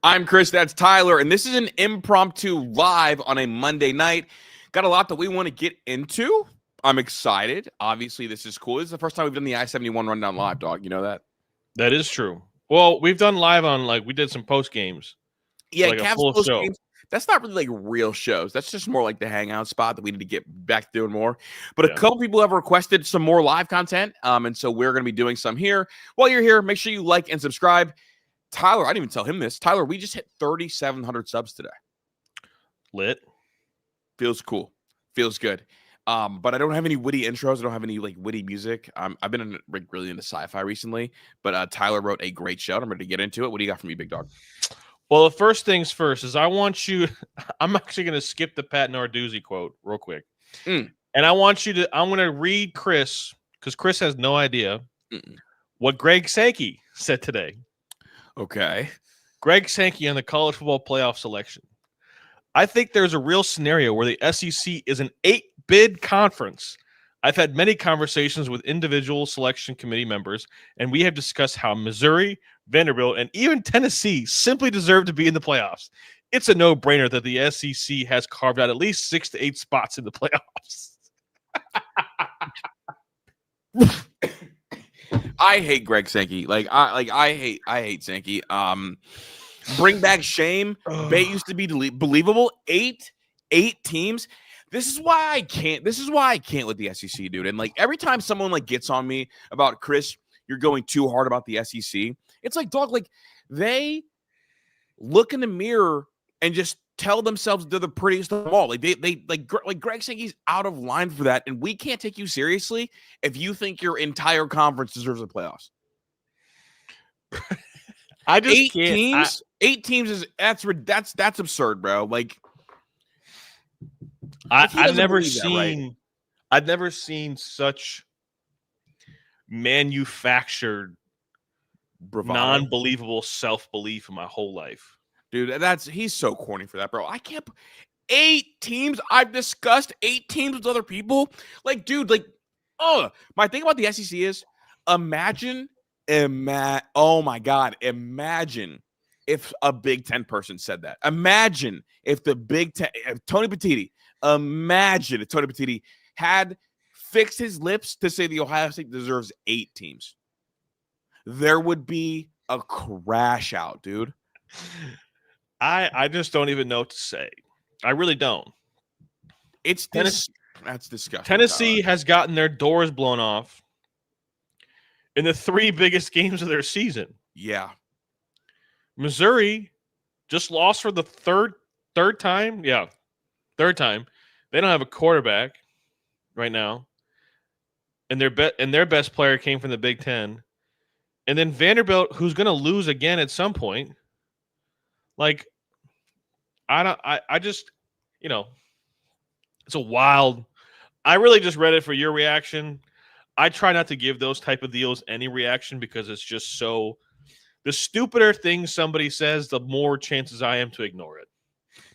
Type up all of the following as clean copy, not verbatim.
I'm Kris, that's Tyler, and this is an impromptu live on a Monday night. Got a lot that we want to get into. I'm excited. Obviously, this is cool. This is the first time we've done the I71 rundown live, dog. You know that? That is true. Well, we've done live on, we did some post games. Yeah, like Cavs a full post show. games. That's not really like real shows. That's just more like the hangout spot that we need to get back to doing more. But a couple people have requested some more live content, and so we're going to be doing some here. While you're here, make sure you like and subscribe. Tyler, I didn't even tell him this. Tyler, we just hit 3,700 subs today. Lit. Feels cool. Feels good. But I don't have any witty intros. I don't have any witty music. I've been really into sci-fi recently, but Tyler wrote a great show. I'm ready to get into it. What do you got for me, big dog? Well, the first things first is I'm actually going to skip the Pat Narduzzi quote real quick. And I'm going to read Kris, because Kris has no idea what Greg Sankey said today. Okay. Greg Sankey on the college football playoff selection. I think there's a real scenario where the SEC is an 8-bid conference. I've had many conversations with individual selection committee members, and we have discussed how Missouri, Vanderbilt, and even Tennessee simply deserve to be in the playoffs. It's a no-brainer that the SEC has carved out at least 6 to 8 spots in the playoffs. I hate Greg Sankey. I hate Sankey. Bring back shame. Bay used to be believable. Eight teams. This is why I can't with the SEC, dude. And every time someone gets on me about Kris, you're going too hard about the SEC. It's dog, they look in the mirror and just tell themselves they're the prettiest of them all. Greg Sankey's out of line for that, and we can't take you seriously if you think your entire conference deserves the playoffs. I just can't. 8 teams is that's absurd, bro. I've never seen such manufactured, non-believable self-belief in my whole life. Dude, he's so corny for that, bro. I can't. 8 teams. I've discussed 8 teams with other people. My thing about the SEC is imagine if a Big Ten person said that. Imagine if the Big Ten, if Tony Petitti had fixed his lips to say the Ohio State deserves 8 teams. There would be a crash out, dude. I just don't even know what to say. I really don't. That's disgusting. Tennessee has gotten their doors blown off in the 3 biggest games of their season. Yeah. Missouri just lost for the third time. Yeah, third time. They don't have a quarterback right now, and their best player came from the Big Ten. And then Vanderbilt, who's going to lose again at some point. It's a wild. I really just read it for your reaction. I try not to give those type of deals any reaction because it's just so. The stupider thing somebody says, the more chances I am to ignore it.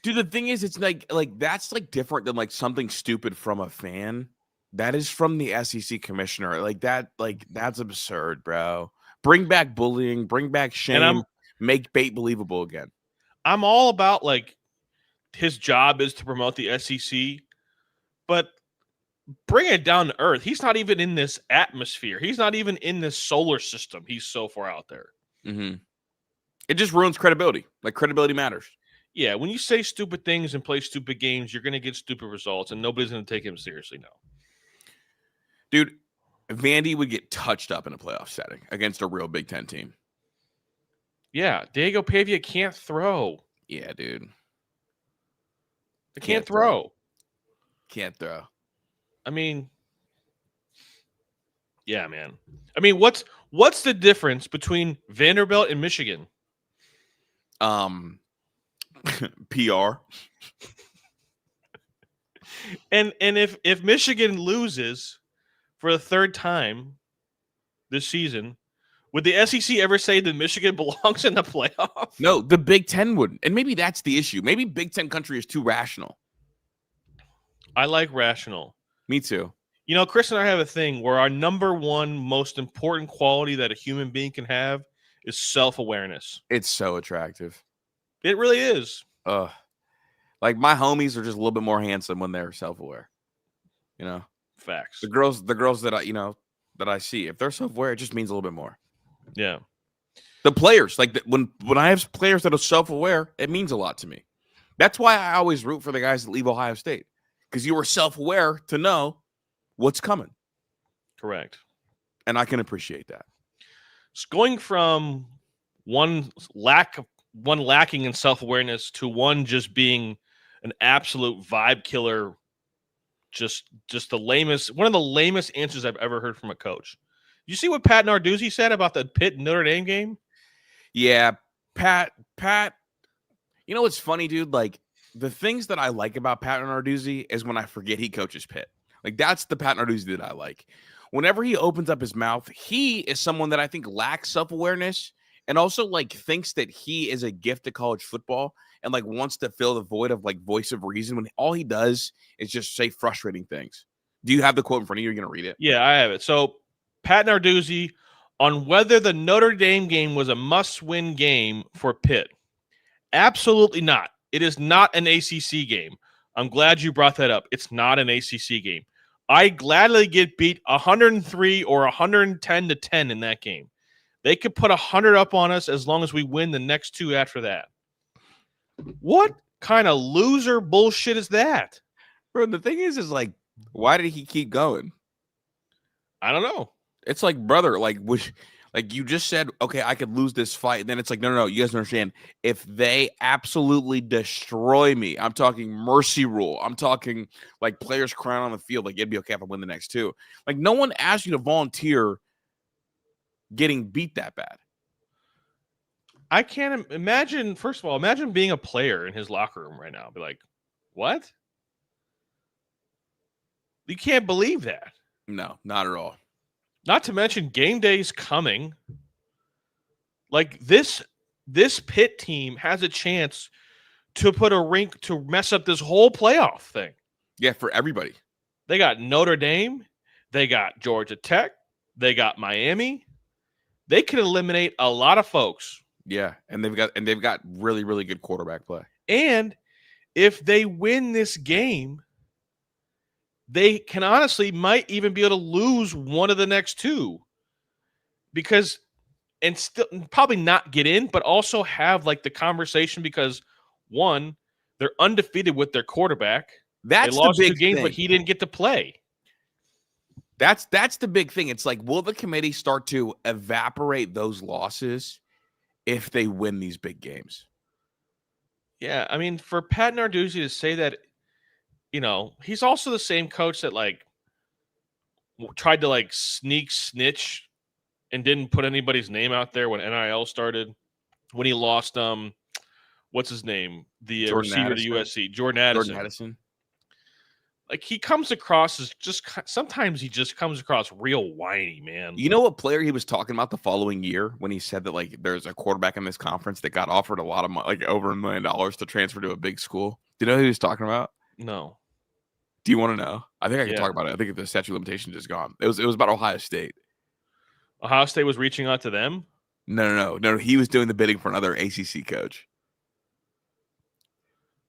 Dude, the thing is, it's that's different than something stupid from a fan. That is from the SEC commissioner. That's absurd, bro. Bring back bullying, bring back shame, make bait believable again. I'm all about his job is to promote the SEC, but bring it down to earth. He's not even in this atmosphere. He's not even in this solar system. He's so far out there. Mm-hmm. It just ruins credibility. Credibility matters. Yeah, when you say stupid things and play stupid games, you're going to get stupid results, and nobody's going to take him seriously now. Dude, Vandy would get touched up in a playoff setting against a real Big Ten team. Yeah, Diego Pavia can't throw. Yeah, dude. They can't throw. Can't throw. I mean, yeah, man. I mean, what's the difference between Vanderbilt and Michigan? PR. And if Michigan loses for the 3rd time this season, would the SEC ever say that Michigan belongs in the playoff? No, the Big Ten wouldn't. And maybe that's the issue. Maybe Big Ten country is too rational. I like rational. Me too. You know, Kris and I have a thing where our number one most important quality that a human being can have is self-awareness. It's so attractive. It really is. Like my homies are just a little bit more handsome when they're self-aware. You know, Facts. the girls that I see, if they're self-aware, it just means a little bit more. Yeah. The players, like when I have players that are self-aware, it means a lot to me. That's why I always root for the guys that leave Ohio State, because you were self-aware to know what's coming. Correct. And I can appreciate that. It's going from one lacking in self-awareness to one just being an absolute vibe killer. Just one of the lamest answers I've ever heard from a coach. You see what Pat Narduzzi said about the Pitt Notre Dame game? Yeah, Pat. You know what's funny, dude? Like the things that I like about Pat Narduzzi is when I forget he coaches Pitt. Like that's the Pat Narduzzi that I like. Whenever he opens up his mouth, he is someone that I think lacks self-awareness and also like thinks that he is a gift to college football and like wants to fill the void of like voice of reason when all he does is just say frustrating things. Do you have the quote in front of you? You're going to read it? Yeah, I have it. So Pat Narduzzi on whether the Notre Dame game was a must-win game for Pitt. Absolutely not. It is not an ACC game. I'm glad you brought that up. It's not an ACC game. I gladly get beat 103 or 110-10 in that game. They could put 100 up on us as long as we win the next two after that. What kind of loser bullshit is that? Bro, the thing is like, why did he keep going? I don't know. It's like, brother, like you just said, okay, I could lose this fight. And then it's like, no, you guys don't understand. If they absolutely destroy me, I'm talking mercy rule. I'm talking like players crying on the field, like it'd be okay if I win the next two. Like no one asked you to volunteer getting beat that bad. I can't imagine, first of all, imagine being a player in his locker room right now. Be like, what? You can't believe that. No, not at all. Not to mention game day's coming. Like this Pitt team has a chance to put a rink to mess up this whole playoff thing. Yeah, for everybody. They got Notre Dame. They got Georgia Tech. They got Miami. They could eliminate a lot of folks. Yeah, and they've got really, really good quarterback play. And if they win this game, they can honestly might even be able to lose one of the next two. Because and still probably not get in, but also have like the conversation because one, they're undefeated with their quarterback. That's they lost the big 2 games, thing. but he didn't get to play. That's the big thing. It's like, will the committee start to evaporate those losses if they win these big games? Yeah, I mean, for Pat Narduzzi to say that, you know, he's also the same coach that like tried to like snitch and didn't put anybody's name out there when NIL started. When he lost, what's his name? The receiver to USC, Jordan Addison. Like he comes across as sometimes he just comes across real whiny, man. You know what player he was talking about the following year when he said that like there's a quarterback in this conference that got offered a lot of money, like over $1 million to transfer to a big school? Do you know who he was talking about? No. Do you want to know? I think I can talk about it. I think the statute of limitations is gone. It was about Ohio State. Ohio State was reaching out to them? No. He was doing the bidding for another ACC coach.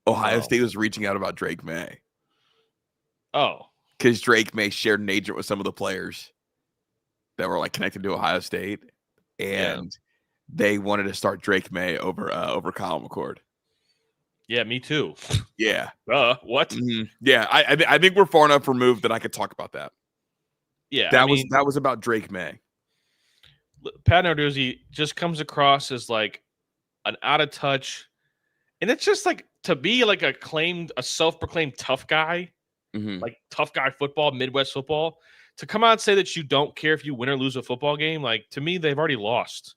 Ohio State was reaching out about Drake May. Oh. Because Drake May shared an agent with some of the players that were like connected to Ohio State. And they wanted to start Drake May over Kyle McCord. Yeah, me too. Yeah. What? Mm-hmm. Yeah, I think we're far enough removed that I could talk about that. Yeah, that was about Drake May. Pat Narduzzi just comes across as like an out of touch, and it's just like to be like a self-proclaimed tough guy, like tough guy football, Midwest football. To come out and say that you don't care if you win or lose a football game, like to me, they've already lost.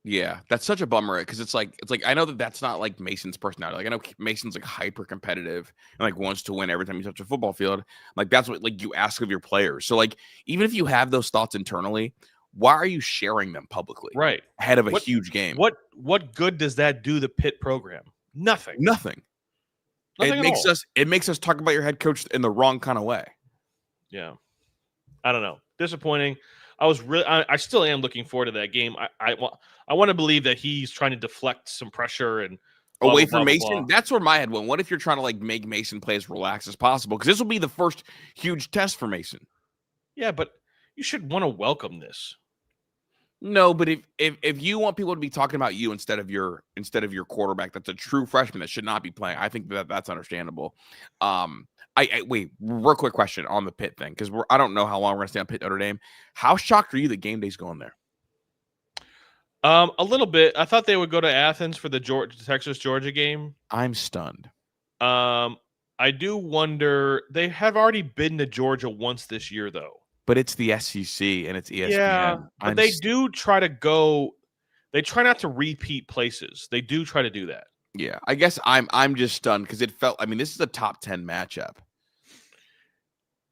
Yeah, that's such a bummer because it's like I know that's not like Mason's personality. Like I know Mason's like hyper competitive and like wants to win every time you touch a football field. Like that's what like you ask of your players. So like even if you have those thoughts internally, why are you sharing them publicly? Right ahead of a huge game. What good does that do the Pitt program? Nothing. It makes us talk about your head coach in the wrong kind of way. Yeah, I don't know. Disappointing. I still am looking forward to that game. I want to believe that he's trying to deflect some pressure and blah, away blah, from blah, Mason. blah, blah. That's where my head went. What if you're trying to like make Mason play as relaxed as possible? Because this will be the first huge test for Mason. Yeah, but you should want to welcome this. No, but if you want people to be talking about you instead of your quarterback, that's a true freshman that should not be playing. I think that's understandable. I wait, real quick question on the Pitt thing, because I don't know how long we're gonna stay on Pitt Notre Dame. How shocked are you that game day's going there? A little bit. I thought they would go to Athens for the Texas Georgia game. I'm stunned. I do wonder. They have already been to Georgia once this year, though. But it's the SEC and it's ESPN. Yeah, but they do try to go. They try not to repeat places. They do try to do that. Yeah, I guess I'm just stunned because it felt. I mean, this is a top 10 matchup.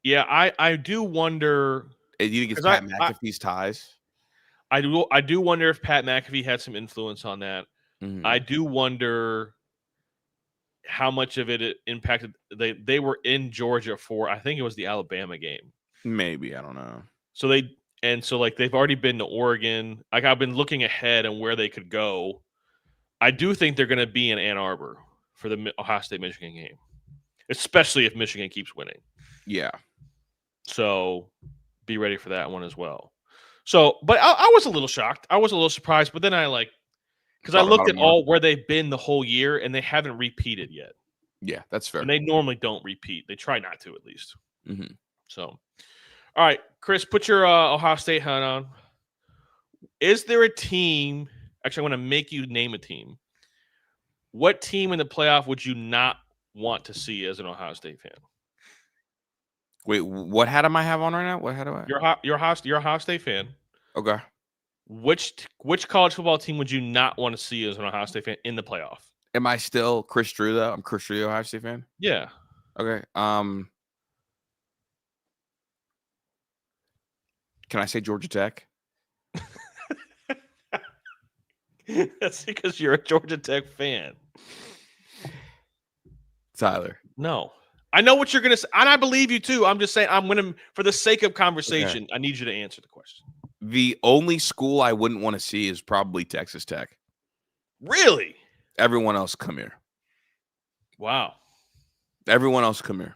Yeah, I do wonder. Do you think it's Pat McAfee's ties? I do wonder if Pat McAfee had some influence on that. Mm-hmm. I do wonder how much of it impacted. They were in Georgia for, I think it was the Alabama game. Maybe, I don't know. So they've already been to Oregon. Like, I've been looking ahead and where they could go. I do think they're going to be in Ann Arbor for the Ohio State Michigan game, especially if Michigan keeps winning. Yeah. So be ready for that one as well. So, but I was a little shocked. I was a little surprised, but then because I looked at where they've been the whole year and they haven't repeated yet. Yeah, that's fair. And they normally don't repeat. They try not to, at least. Mm-hmm. So, all right, Chris, put your Ohio State hat on. Is there a team? Actually, I want to make you name a team. What team in the playoff would you not want to see as an Ohio State fan? Wait, what hat am I have on right now? What hat do I? You're a Ohio State fan. Okay. Which college football team would you not want to see as an Ohio State fan in the playoff? Am I still Chris Drew though? I'm Chris Drew, Ohio State fan. Yeah. Okay. Can I say Georgia Tech? That's because you're a Georgia Tech fan. Tyler. No. I know what you're going to say, and I believe you too. I'm just saying, for the sake of conversation, okay, I need you to answer the question. The only school I wouldn't want to see is probably Texas Tech. Really? Everyone else come here. Wow. Everyone else come here.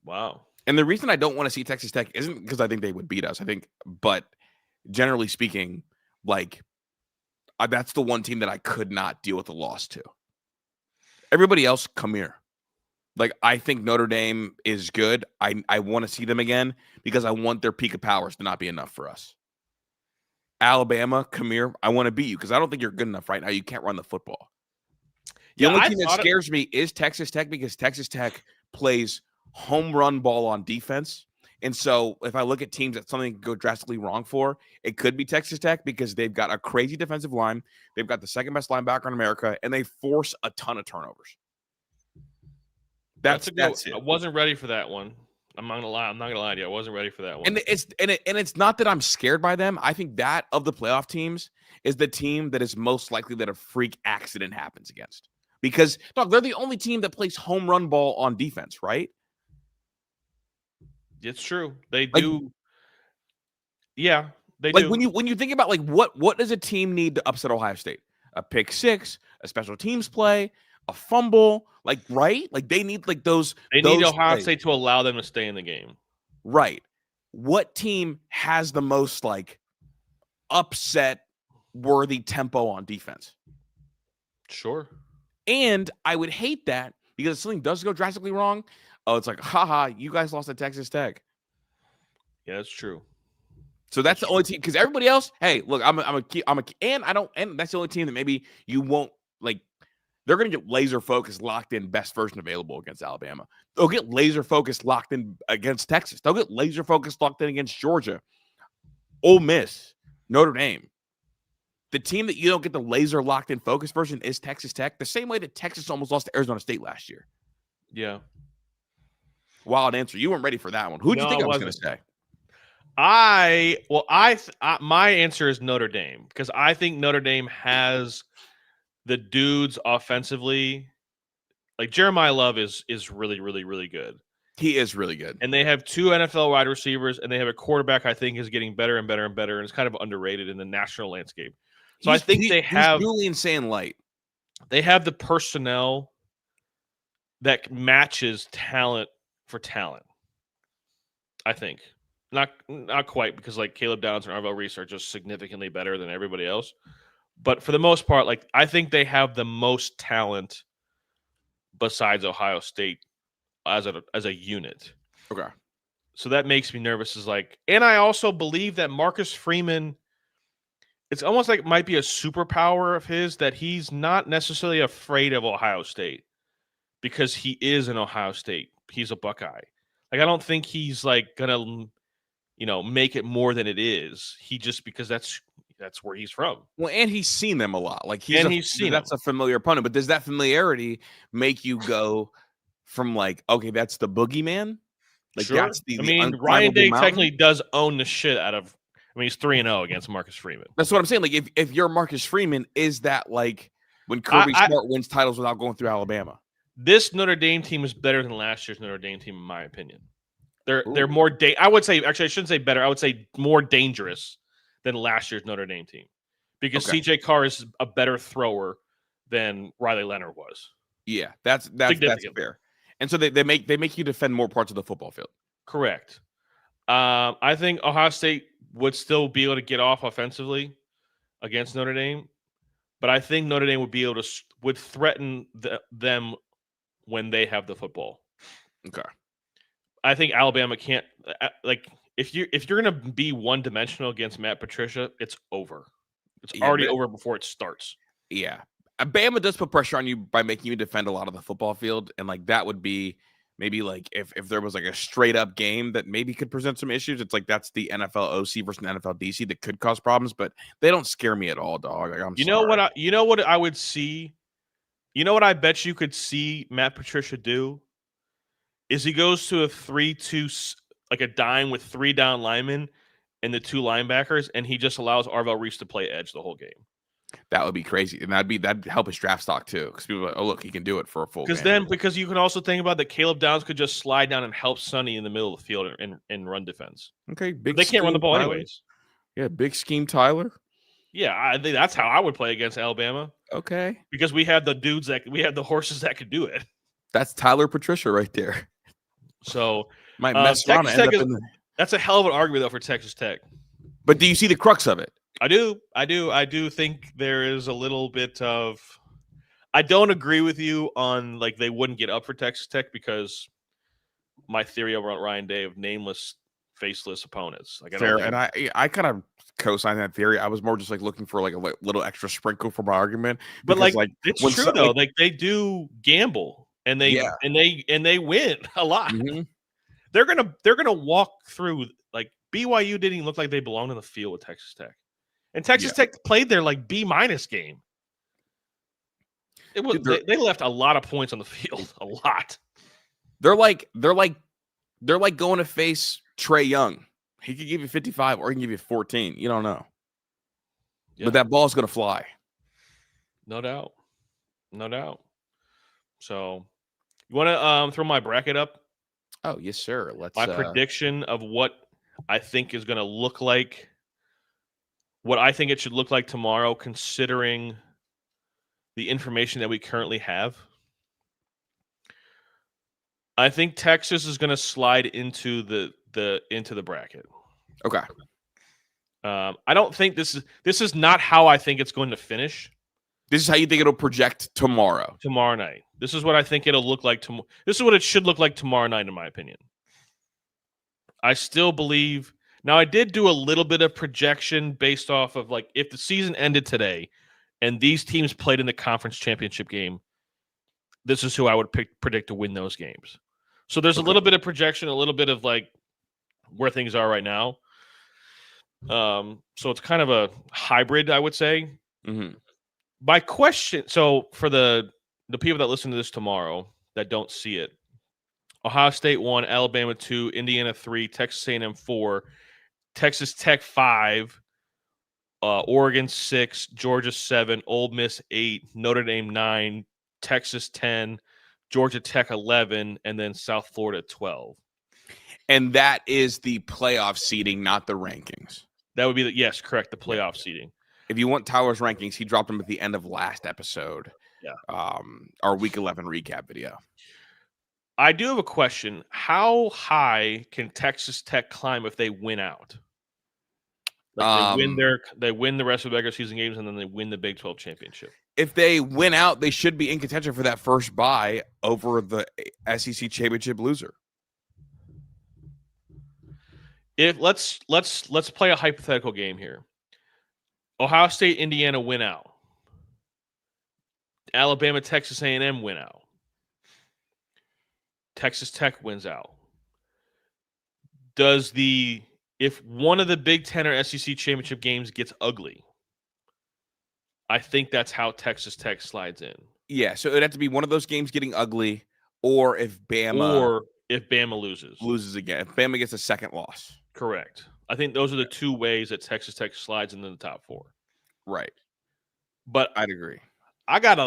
Wow. And the reason I don't want to see Texas Tech isn't because I think they would beat us. But generally speaking, like, that's the one team that I could not deal with a loss to. Everybody else, come here. Like, I think Notre Dame is good. I want to see them again because I want their peak of powers to not be enough for us. Alabama, come here. I want to beat you because I don't think you're good enough right now. You can't run the football. The only team that scares me is Texas Tech because Texas Tech plays home run ball on defense. And so if I look at teams that something could go drastically wrong for, it could be Texas Tech because they've got a crazy defensive line. They've got the second best linebacker in America, and they force a ton of turnovers. That's it. I wasn't ready for that one. I'm not gonna lie to you. I wasn't ready for that one. And it's not that I'm scared by them. I think that of the playoff teams is the team that is most likely that a freak accident happens against. Because dog, they're the only team that plays home run ball on defense, right? It's true. They do. Yeah, they do. Like when you think about like what does a team need to upset Ohio State? A pick six, a special teams play, a fumble, like, right? Like they need like those. They need Ohio State to allow them to stay in the game. Right. What team has the most like upset worthy tempo on defense? Sure. And I would hate that because if something does go drastically wrong, it's like, haha, you guys lost to Texas Tech. Yeah, that's true. So that's the only team because everybody else, hey, look, and that's the only team that maybe you won't like. They're going to get laser focused, locked in, best version available against Alabama. They'll get laser focused, locked in against Texas. They'll get laser focused, locked in against Georgia, Ole Miss, Notre Dame. The team that you don't get the laser locked in focus version is Texas Tech. The same way that Texas almost lost to Arizona State last year. Yeah. Wild answer. You weren't ready for that one. Who did you think I was going to say? My answer is Notre Dame because I think Notre Dame has the dudes offensively. Like Jeremiah Love is really, really, really good. He is really good. And they have 2 NFL wide receivers, and they have a quarterback I think is getting better and better and better, and it's kind of underrated in the national landscape. So I think he's Julian Sand light. They have the personnel that matches talent for talent. I think. Not quite, because like Caleb Downs and Arvell Reese are just significantly better than everybody else. But for the most part, like I think they have the most talent besides Ohio State as a unit. Okay. So that makes me nervous. And I also believe that Marcus Freeman, it's almost like it might be a superpower of his that he's not necessarily afraid of Ohio State because he is an Ohio State. He's a Buckeye. Like I don't think he's like gonna, make it more than it is. He just because that's where he's from. Well, and he's seen them a lot. Like that's a familiar opponent. But does that familiarity make you go from like, okay, that's the boogeyman? Like sure. That's Ryan Day technically does own the shit out of. He's 3-0 against Marcus Freeman. That's what I'm saying. Like if you're Marcus Freeman, is that like when Kirby Smart wins titles without going through Alabama? This Notre Dame team is better than last year's Notre Dame team, in my opinion. They're more I would say, actually, I shouldn't say better. I would say more dangerous than last year's Notre Dame team because CJ Carr is a better thrower than Riley Leonard was. Yeah, that's fair. And so they make you defend more parts of the football field. Correct. I think Ohio State would still be able to get off offensively against Notre Dame, but I think Notre Dame would threaten them when they have the football. Okay. I think Alabama can't if you're going to be one-dimensional against Matt Patricia, it's over. It's already over before it starts. Yeah. Bama does put pressure on you by making you defend a lot of the football field, and like that would be maybe like if there was like a straight up game that maybe could present some issues. It's like that's the NFL OC versus the NFL DC that could cause problems, but they don't scare me at all, dog. Like, know what I would see? You know what I bet you could see Matt Patricia do? Is he goes to a 3-2, like a dime with 3 down linemen and the 2 linebackers, and he just allows Arvell Reese to play edge the whole game. That would be crazy, and that'd help his draft stock too, because people are like, oh look, he can do it for a full game. Because you can also think about that Caleb Downs could just slide down and help Sonny in the middle of the field and run defense. Okay, they can't run the ball anyways. Yeah, big scheme Tyler. Yeah, I think that's how I would play against Alabama. Okay, because we have the horses that could do it. That's Tyler Patricia right there. So might mess around. That's a hell of an argument though for Texas Tech. But do you see the crux of it? I do think there is a little bit of. I don't agree with you on like they wouldn't get up for Texas Tech because my theory over Ryan Day of nameless, faceless opponents. Like fair, and I kind of co-sign that theory. I was more just like looking for like a little extra sprinkle for my argument. But like it's true though. Like they do gamble. And they win a lot. Mm-hmm. They're gonna walk through. Like BYU didn't even look like they belonged in the field with Texas Tech, and Texas Tech played their like B- game. It was they left a lot of points on the field, a lot. They're like going to face Trey Young. He could give you 55 or he can give you 14. You don't know, but that ball's gonna fly. No doubt. So. You want to throw my bracket up? Oh, yes, sir. My prediction of what I think is going to look like, what I think it should look like tomorrow, considering the information that we currently have. I think Texas is going to slide into the bracket. Okay. I don't think this is not how I think it's going to finish. This is how you think it'll project tomorrow. Tomorrow night. This is what I think it'll look like tomorrow. This is what it should look like tomorrow night, in my opinion. I still believe. Now, I did do a little bit of projection based off of like if the season ended today and these teams played in the conference championship game, this is who I would predict to win those games. So there's a little bit of projection, a little bit of like where things are right now. So it's kind of a hybrid, I would say. Mm-hmm. My question, so for the people that listen to this tomorrow that don't see it, Ohio State 1, Alabama 2, Indiana 3, Texas A&M 4, Texas Tech 5, Oregon 6, Georgia 7, Ole Miss 8, Notre Dame 9, Texas 10, Georgia Tech 11, and then South Florida 12. And that is the playoff seeding, not the rankings. That would be yes, correct. The playoff seeding. If you want Tyler's rankings, he dropped them at the end of last episode. Yeah. Our week 11 recap video. I do have a question. How high can Texas Tech climb if they win out? Like they win the rest of the regular season games and then they win the Big 12 championship. If they win out, they should be in contention for that first bye over the SEC championship loser. If let's play a hypothetical game here. Ohio State, Indiana win out. Alabama, Texas A&M win out. Texas Tech wins out. If one of the Big Ten or SEC championship games gets ugly, I think that's how Texas Tech slides in. Yeah, so it'd have to be one of those games getting ugly, or if Bama loses again. If Bama gets a second loss. Correct. I think those are the two ways that Texas Tech slides into the top 4. Right. But I'd agree. I got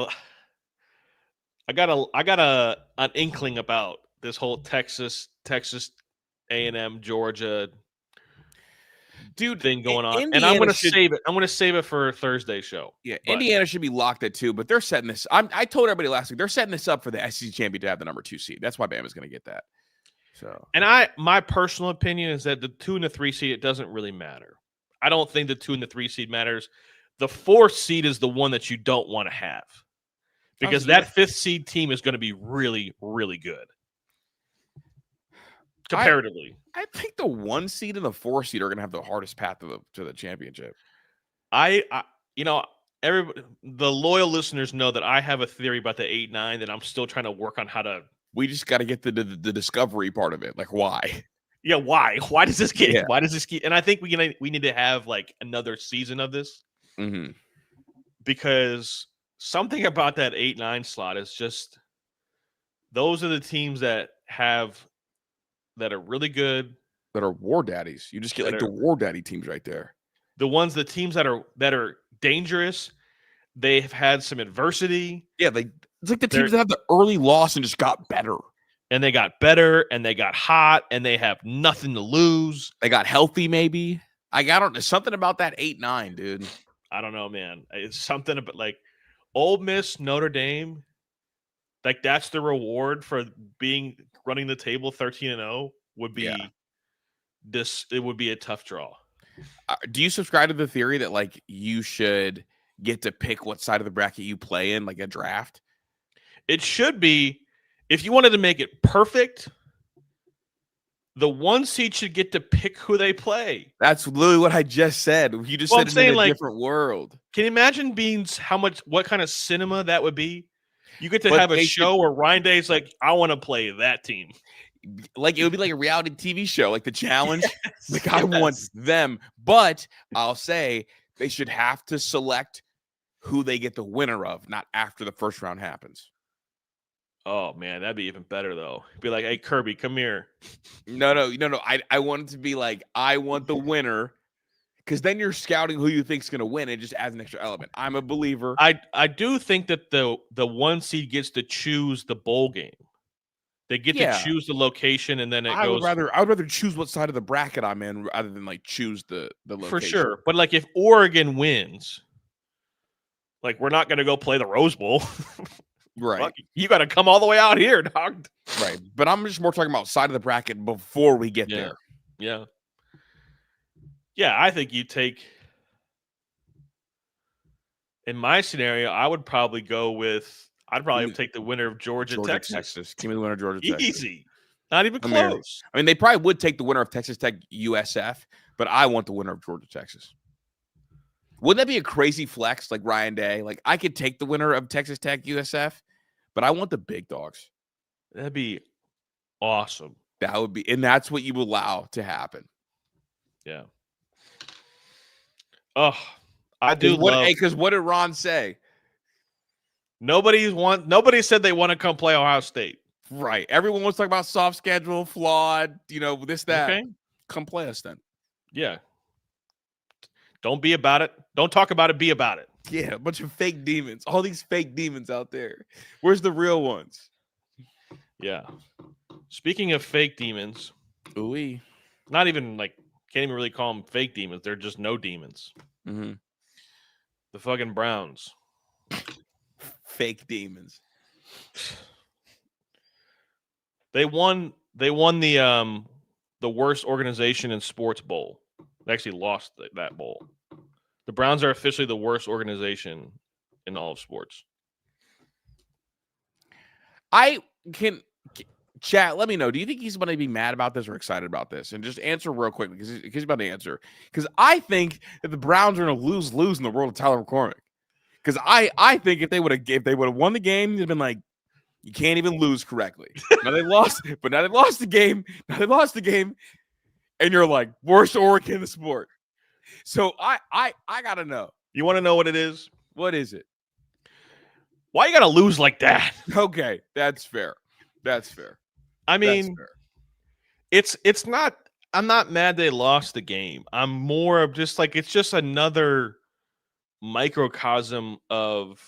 an inkling about this whole Texas A&M, Georgia thing going on. Indiana, and I'm going to save it. I'm going to save it for Thursday's show. Yeah, Indiana should be locked at 2, but they're setting this. I told everybody last week, they're setting this up for the SEC champion to have the number 2 seed. That's why Bama's going to get that. So, and my personal opinion is that the 2 and the 3 seed, it doesn't really matter. I don't think the 2 and the 3 seed matters. The 4th seed is the one that you don't want to have because that 5th seed team is going to be really, really good comparatively. I think the 1 seed and the 4 seed are going to have the hardest path to the championship. Everybody, the loyal listeners know that I have a theory about the 8-9 that I'm still trying to work on how to. We just got to get the discovery part of it. Like, why? Yeah, why? Why does this get? Yeah. Why does this get? And I think we need to have like another season of this because something about that 8-9 slot is just those are the teams that are really good, that are war daddies. You just get the war daddy teams right there. The teams that are dangerous. They have had some adversity. Yeah, it's like the teams that have the early loss and just got better. And they got better, and they got hot, and they have nothing to lose. They got healthy, maybe. There's something about that 8-9, dude. I don't know, man. It's something about like Ole Miss, Notre Dame. Like that's the reward for running the table 13-0 would be this. It would be a tough draw. Do you subscribe to the theory that like you should get to pick what side of the bracket you play in, like a draft? It should be. If you wanted to make it perfect, the 1 seed should get to pick who they play. That's literally what I just said. You just said it's in a different world. Can you imagine what kind of cinema that would be? You get to have a show where Ryan Day's like, I want to play that team. Like it would be like a reality TV show, like The Challenge. I want them. But I'll say they should have to select who they get the winner of, not after the first round happens. Oh man, that'd be even better though. Be like, hey Kirby, come here. No. I want it to be like, I want the winner, because then you're scouting who you think's gonna win. It just adds an extra element. I'm a believer. I do think that the 1 seed gets to choose the bowl game. They get to choose the location, and then it goes. I would rather choose what side of the bracket I'm in rather than like choose the location. For sure, but like if Oregon wins, like we're not gonna go play the Rose Bowl. Right. You got to come all the way out here, dog. Right. But I'm just more talking about side of the bracket before we get there. Yeah. Yeah, I think you take in my scenario, I would probably take the winner of Georgia Texas. Give me the winner of Georgia Texas. Easy. Not even close. I mean, they probably would take the winner of Texas Tech USF, but I want the winner of Georgia Texas. Wouldn't that be a crazy flex like Ryan Day? Like I could take the winner of Texas Tech USF, but I want the big dogs. That'd be awesome. That would be, and that's what you allow to happen. Yeah. Oh, I do love. Because what did Ron say? Nobody said they want to come play Ohio State. Right. Everyone wants to talk about soft schedule, flawed, this, that. Okay. Come play us then. Yeah. Don't be about it. Don't talk about it. Be about it. Yeah, a bunch of fake demons. All these fake demons out there. Where's the real ones? Yeah. Speaking of fake demons, Ooh-wee. not even like can't even really call them fake demons. They're just no demons. Mm-hmm. The fucking Browns. Fake demons. They won the worst organization in sports bowl. They actually lost that bowl. The Browns are officially the worst organization in all of sports. I can chat. Let me know. Do you think he's going to be mad about this or excited about this? And just answer real quick because he's about to answer. Because I think that the Browns are going to lose in the world of Tyler McCormick. Because I think if they would have won the game, they'd been like, you can't even lose correctly. Now they lost, but now they lost the game. Now they lost the game, and you're like worst Oregon in the sport. So I gotta know. You want to know what it is? What is it? Why you gotta lose like that? Okay, that's fair. That's fair. I mean, fair. it's not. I'm not mad they lost the game. I'm more of just like it's just another microcosm of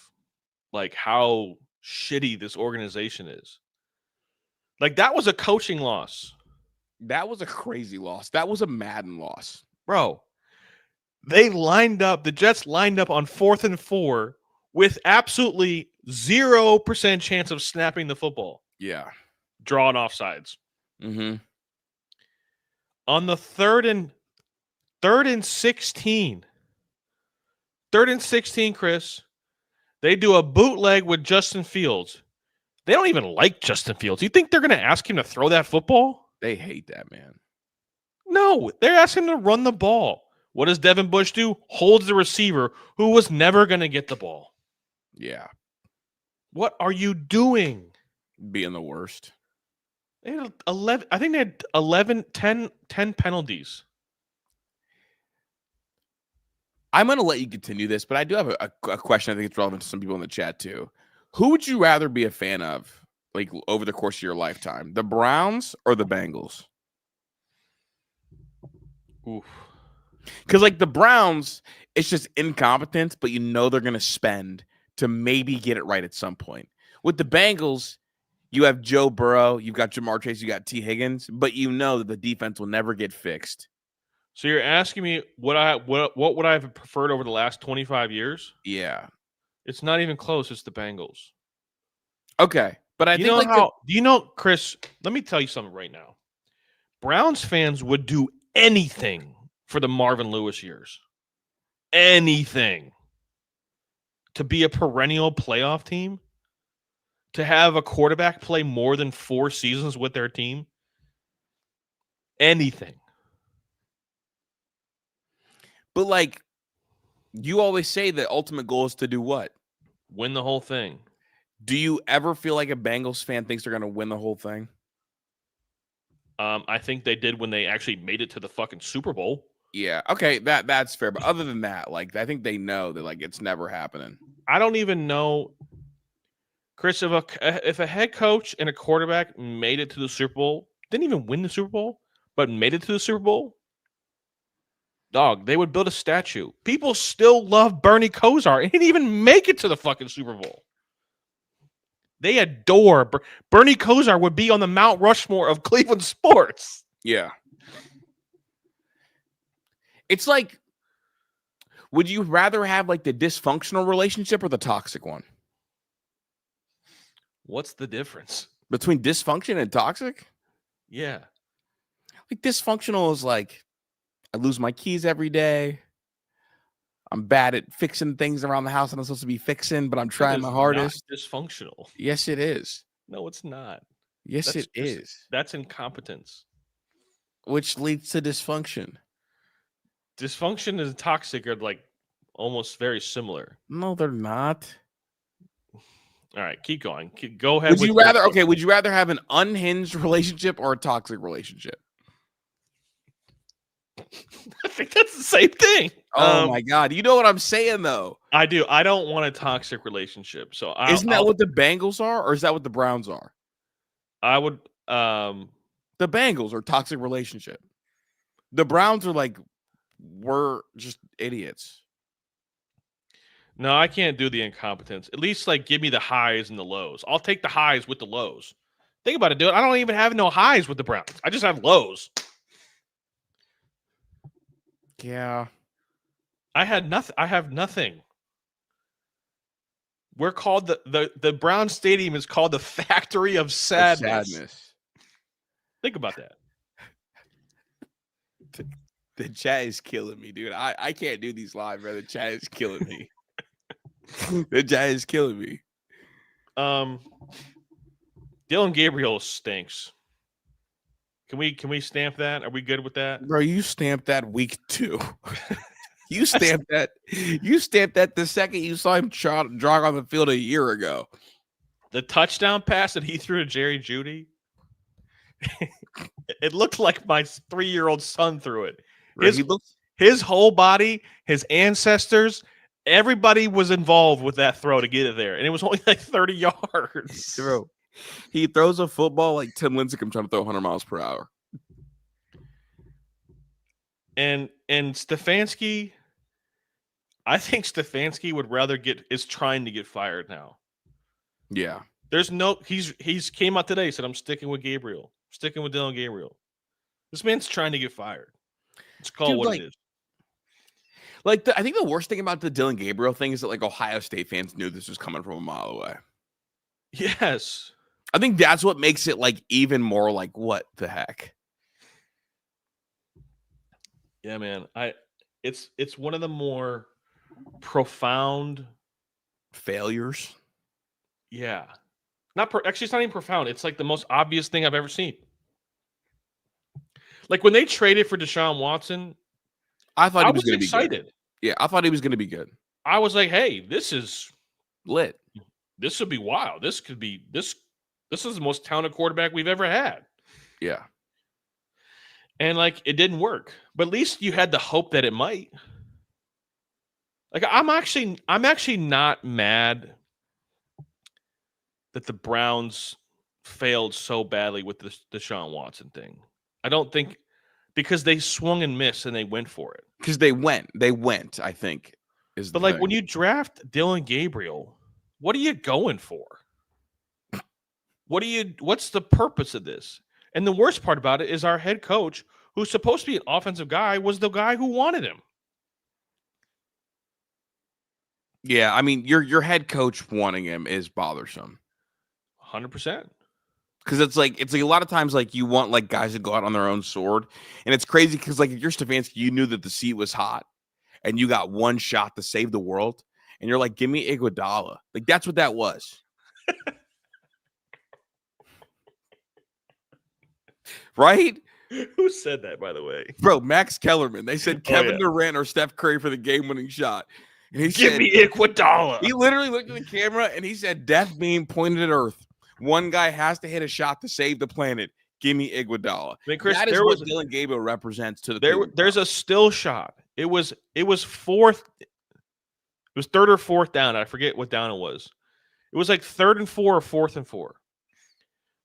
like how shitty this organization is. Like that was a coaching loss. That was a crazy loss. That was a Madden loss. Bro. The Jets lined up on 4th and 4 with absolutely 0% chance of snapping the football. Yeah. Drawing offsides. Mm-hmm. On the third and 16. 3rd and 16, Chris. They do a bootleg with Justin Fields. They don't even like Justin Fields. You think they're going to ask him to throw that football? They hate that man. No, they're asking him to run the ball. What does Devin Bush do? Holds the receiver who was never going to get the ball. Yeah. What are you doing? Being the worst. They had 11. I think they had 11, 10 penalties. I'm going to let you continue this, but I do have a question I think it's relevant to some people in the chat too. Who would you rather be a fan of, like, over the course of your lifetime? The Browns or the Bengals? Oof. Because, like, the Browns, it's just incompetence, but you know they're going to spend to maybe get it right at some point. With the Bengals, you have Joe Burrow, you've got Jamar Chase, you got T. Higgins, but you know that the defense will never get fixed. So you're asking me what would I have preferred over the last 25 years? Yeah. It's not even close. It's the Bengals. Okay. But I think do you know, Chris, let me tell you something right now. Browns fans would do anything for the Marvin Lewis years. Anything. To be a perennial playoff team. To have a quarterback play more than 4 seasons with their team. Anything. But, like, you always say the ultimate goal is to do what? Win the whole thing. Do you ever feel like a Bengals fan thinks they're going to win the whole thing? I think they did when they actually made it to the fucking Super Bowl. Yeah. Okay, that's fair. But other than that, like, I think they know that, like, it's never happening. I don't even know, Chris, if a head coach and a quarterback made it to the Super Bowl, didn't even win the Super Bowl, but made it to the Super Bowl, dog, they would build a statue. People still love Bernie Kosar. He didn't even make it to the fucking Super Bowl. They adore Bernie Kosar would be on the Mount Rushmore of Cleveland sports. Yeah. It's like, would you rather have, like, the dysfunctional relationship or the toxic one? What's the difference? Between dysfunction and toxic? Yeah. Like, dysfunctional is like, I lose my keys every day. I'm bad at fixing things around the house that I'm supposed to be fixing, but I'm trying my hardest. Dysfunctional. Yes, it is. No, it's not. Yes, it is. That's incompetence. Which leads to dysfunction. Dysfunction and toxic are like almost very similar. No, they're not. All right, keep going. Go ahead. Would you rather have an unhinged relationship or a toxic relationship? I think that's the same thing. Oh my God. You know what I'm saying, though? I do. I don't want a toxic relationship. So isn't that what the Bengals are, or is that what the Browns are? I would the Bengals are toxic relationship. The Browns are like, we're just idiots. No, I can't do the incompetence. At least like give me the highs and the lows. I'll take the highs with the lows. Think about it, dude. I don't even have no highs with the Browns. I just have lows. Yeah. I have nothing. We're called the Brown Stadium is called the Factory of Sadness. Think about that. The chat is killing me, dude. I can't do these live, bro. The chat is killing me. The chat is killing me. Dylan Gabriel stinks. Can we stamp that? Are we good with that? Bro, you stamped that week 2. You stamped that. You stamped that the second you saw him jog on the field a year ago. The touchdown pass that he threw to Jerry Jeudy. It looked like my 3-year-old son threw it. His whole body, his ancestors, everybody was involved with that throw to get it there. And it was only like 30 yards. Bro, he throws a football like Tim Lincecum trying to throw 100 miles per hour. And Stefanski, I think Stefanski would rather is trying to get fired now. Yeah. He's came out today, said, I'm sticking with Gabriel. Sticking with Dylan Gabriel. This man's trying to get fired. It's called it is. Like, I think the worst thing about the Dylan Gabriel thing is that, like, Ohio State fans knew this was coming from a mile away. Yes. I think that's what makes it, like, even more like, what the heck? Yeah, man. It's one of the more profound failures. Yeah. Actually, it's not even profound. It's like the most obvious thing I've ever seen. Like when they traded for Deshaun Watson, I thought he was going to be excited. Good. Yeah, I thought he was going to be good. I was like, hey, this is lit. This would be wild. This could be this is the most talented quarterback we've ever had. Yeah. And like it didn't work. But at least you had the hope that it might. Like I'm actually not mad that the Browns failed so badly with the Deshaun Watson thing. I don't think because they swung and missed and they went for it. Because they went, I think. But like when you draft Dylan Gabriel, what are you going for? What's the purpose of this? And the worst part about it is our head coach, who's supposed to be an offensive guy, was the guy who wanted him. Yeah, I mean, your head coach wanting him is bothersome. 100%. Because it's like a lot of times like you want like guys to go out on their own sword, and it's crazy because like if you're Stefanski, you knew that the seat was hot, and you got one shot to save the world, and you're like, give me Iguodala. Like that's what that was, right? Who said that, by the way? Bro, Max Kellerman. They said Kevin Durant or Steph Curry for the game-winning shot. And he give said, me Iguodala. He literally looked at the camera and he said, death beam pointed at Earth. One guy has to hit a shot to save the planet. Give me Iguodala. I mean, Chris, that is what Dylan Gabriel represents to the There's a still shot. It was fourth. It was third or fourth down. I forget what down it was. It was like 3rd and 4 or 4th and 4.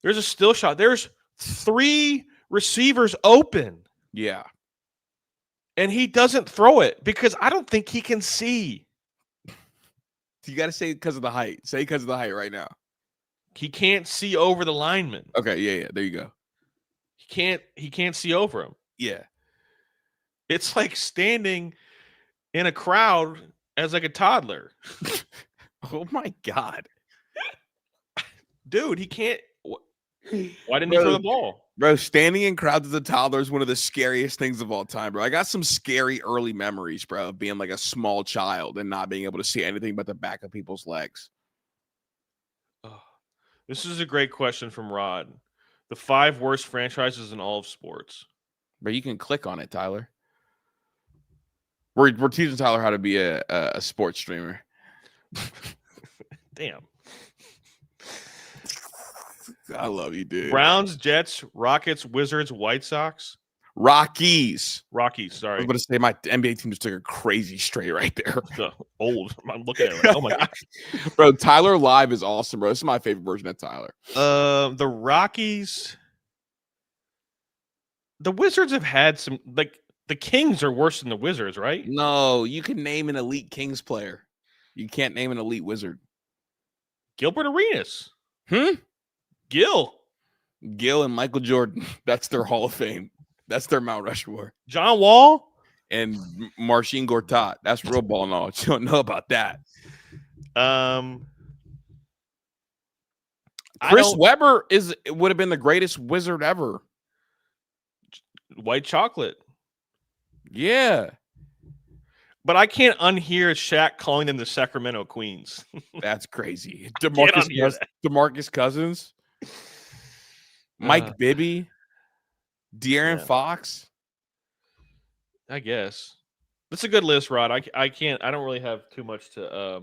There's a still shot. There's 3 receivers open. Yeah. And he doesn't throw it because I don't think he can see. You got to say because of the height. Say because of the height right now. He can't see over the lineman. Okay, yeah. There you go. He can't see over him. Yeah. It's like standing in a crowd as like a toddler. Oh my God. Dude, he can't. Why didn't he throw the ball? Bro, standing in crowds as a toddler is one of the scariest things of all time, bro. I got some scary early memories, bro, of being like a small child and not being able to see anything but the back of people's legs. Oh, this is a great question from Rod. The 5 worst franchises in all of sports. But you can click on it, Tyler. We're teaching Tyler how to be a sports streamer. Damn. I love you, dude. Browns, Jets, Rockets, Wizards, White Sox. Rockies, sorry. I was going to say my NBA team just took a crazy straight right there. Old. I'm looking at it. Like, oh, my God. Bro, Tyler Live is awesome, bro. This is my favorite version of Tyler. The Rockies. The Wizards have had some, like, the Kings are worse than the Wizards, right? No, you can name an elite Kings player. You can't name an elite Wizard. Gilbert Arenas. Gil. Gil and Michael Jordan. That's their Hall of Fame. That's their Mount Rushmore. John Wall And Marcin Gortat. That's real ball knowledge. You don't know about that. Chris Webber would have been the greatest wizard ever. White chocolate. Yeah. But I can't unhear Shaq calling them the Sacramento Queens. That's crazy. DeMarcus Cousins. Mike Bibby. De'Aaron Fox. I guess. That's a good list, Rod. I don't really have too much to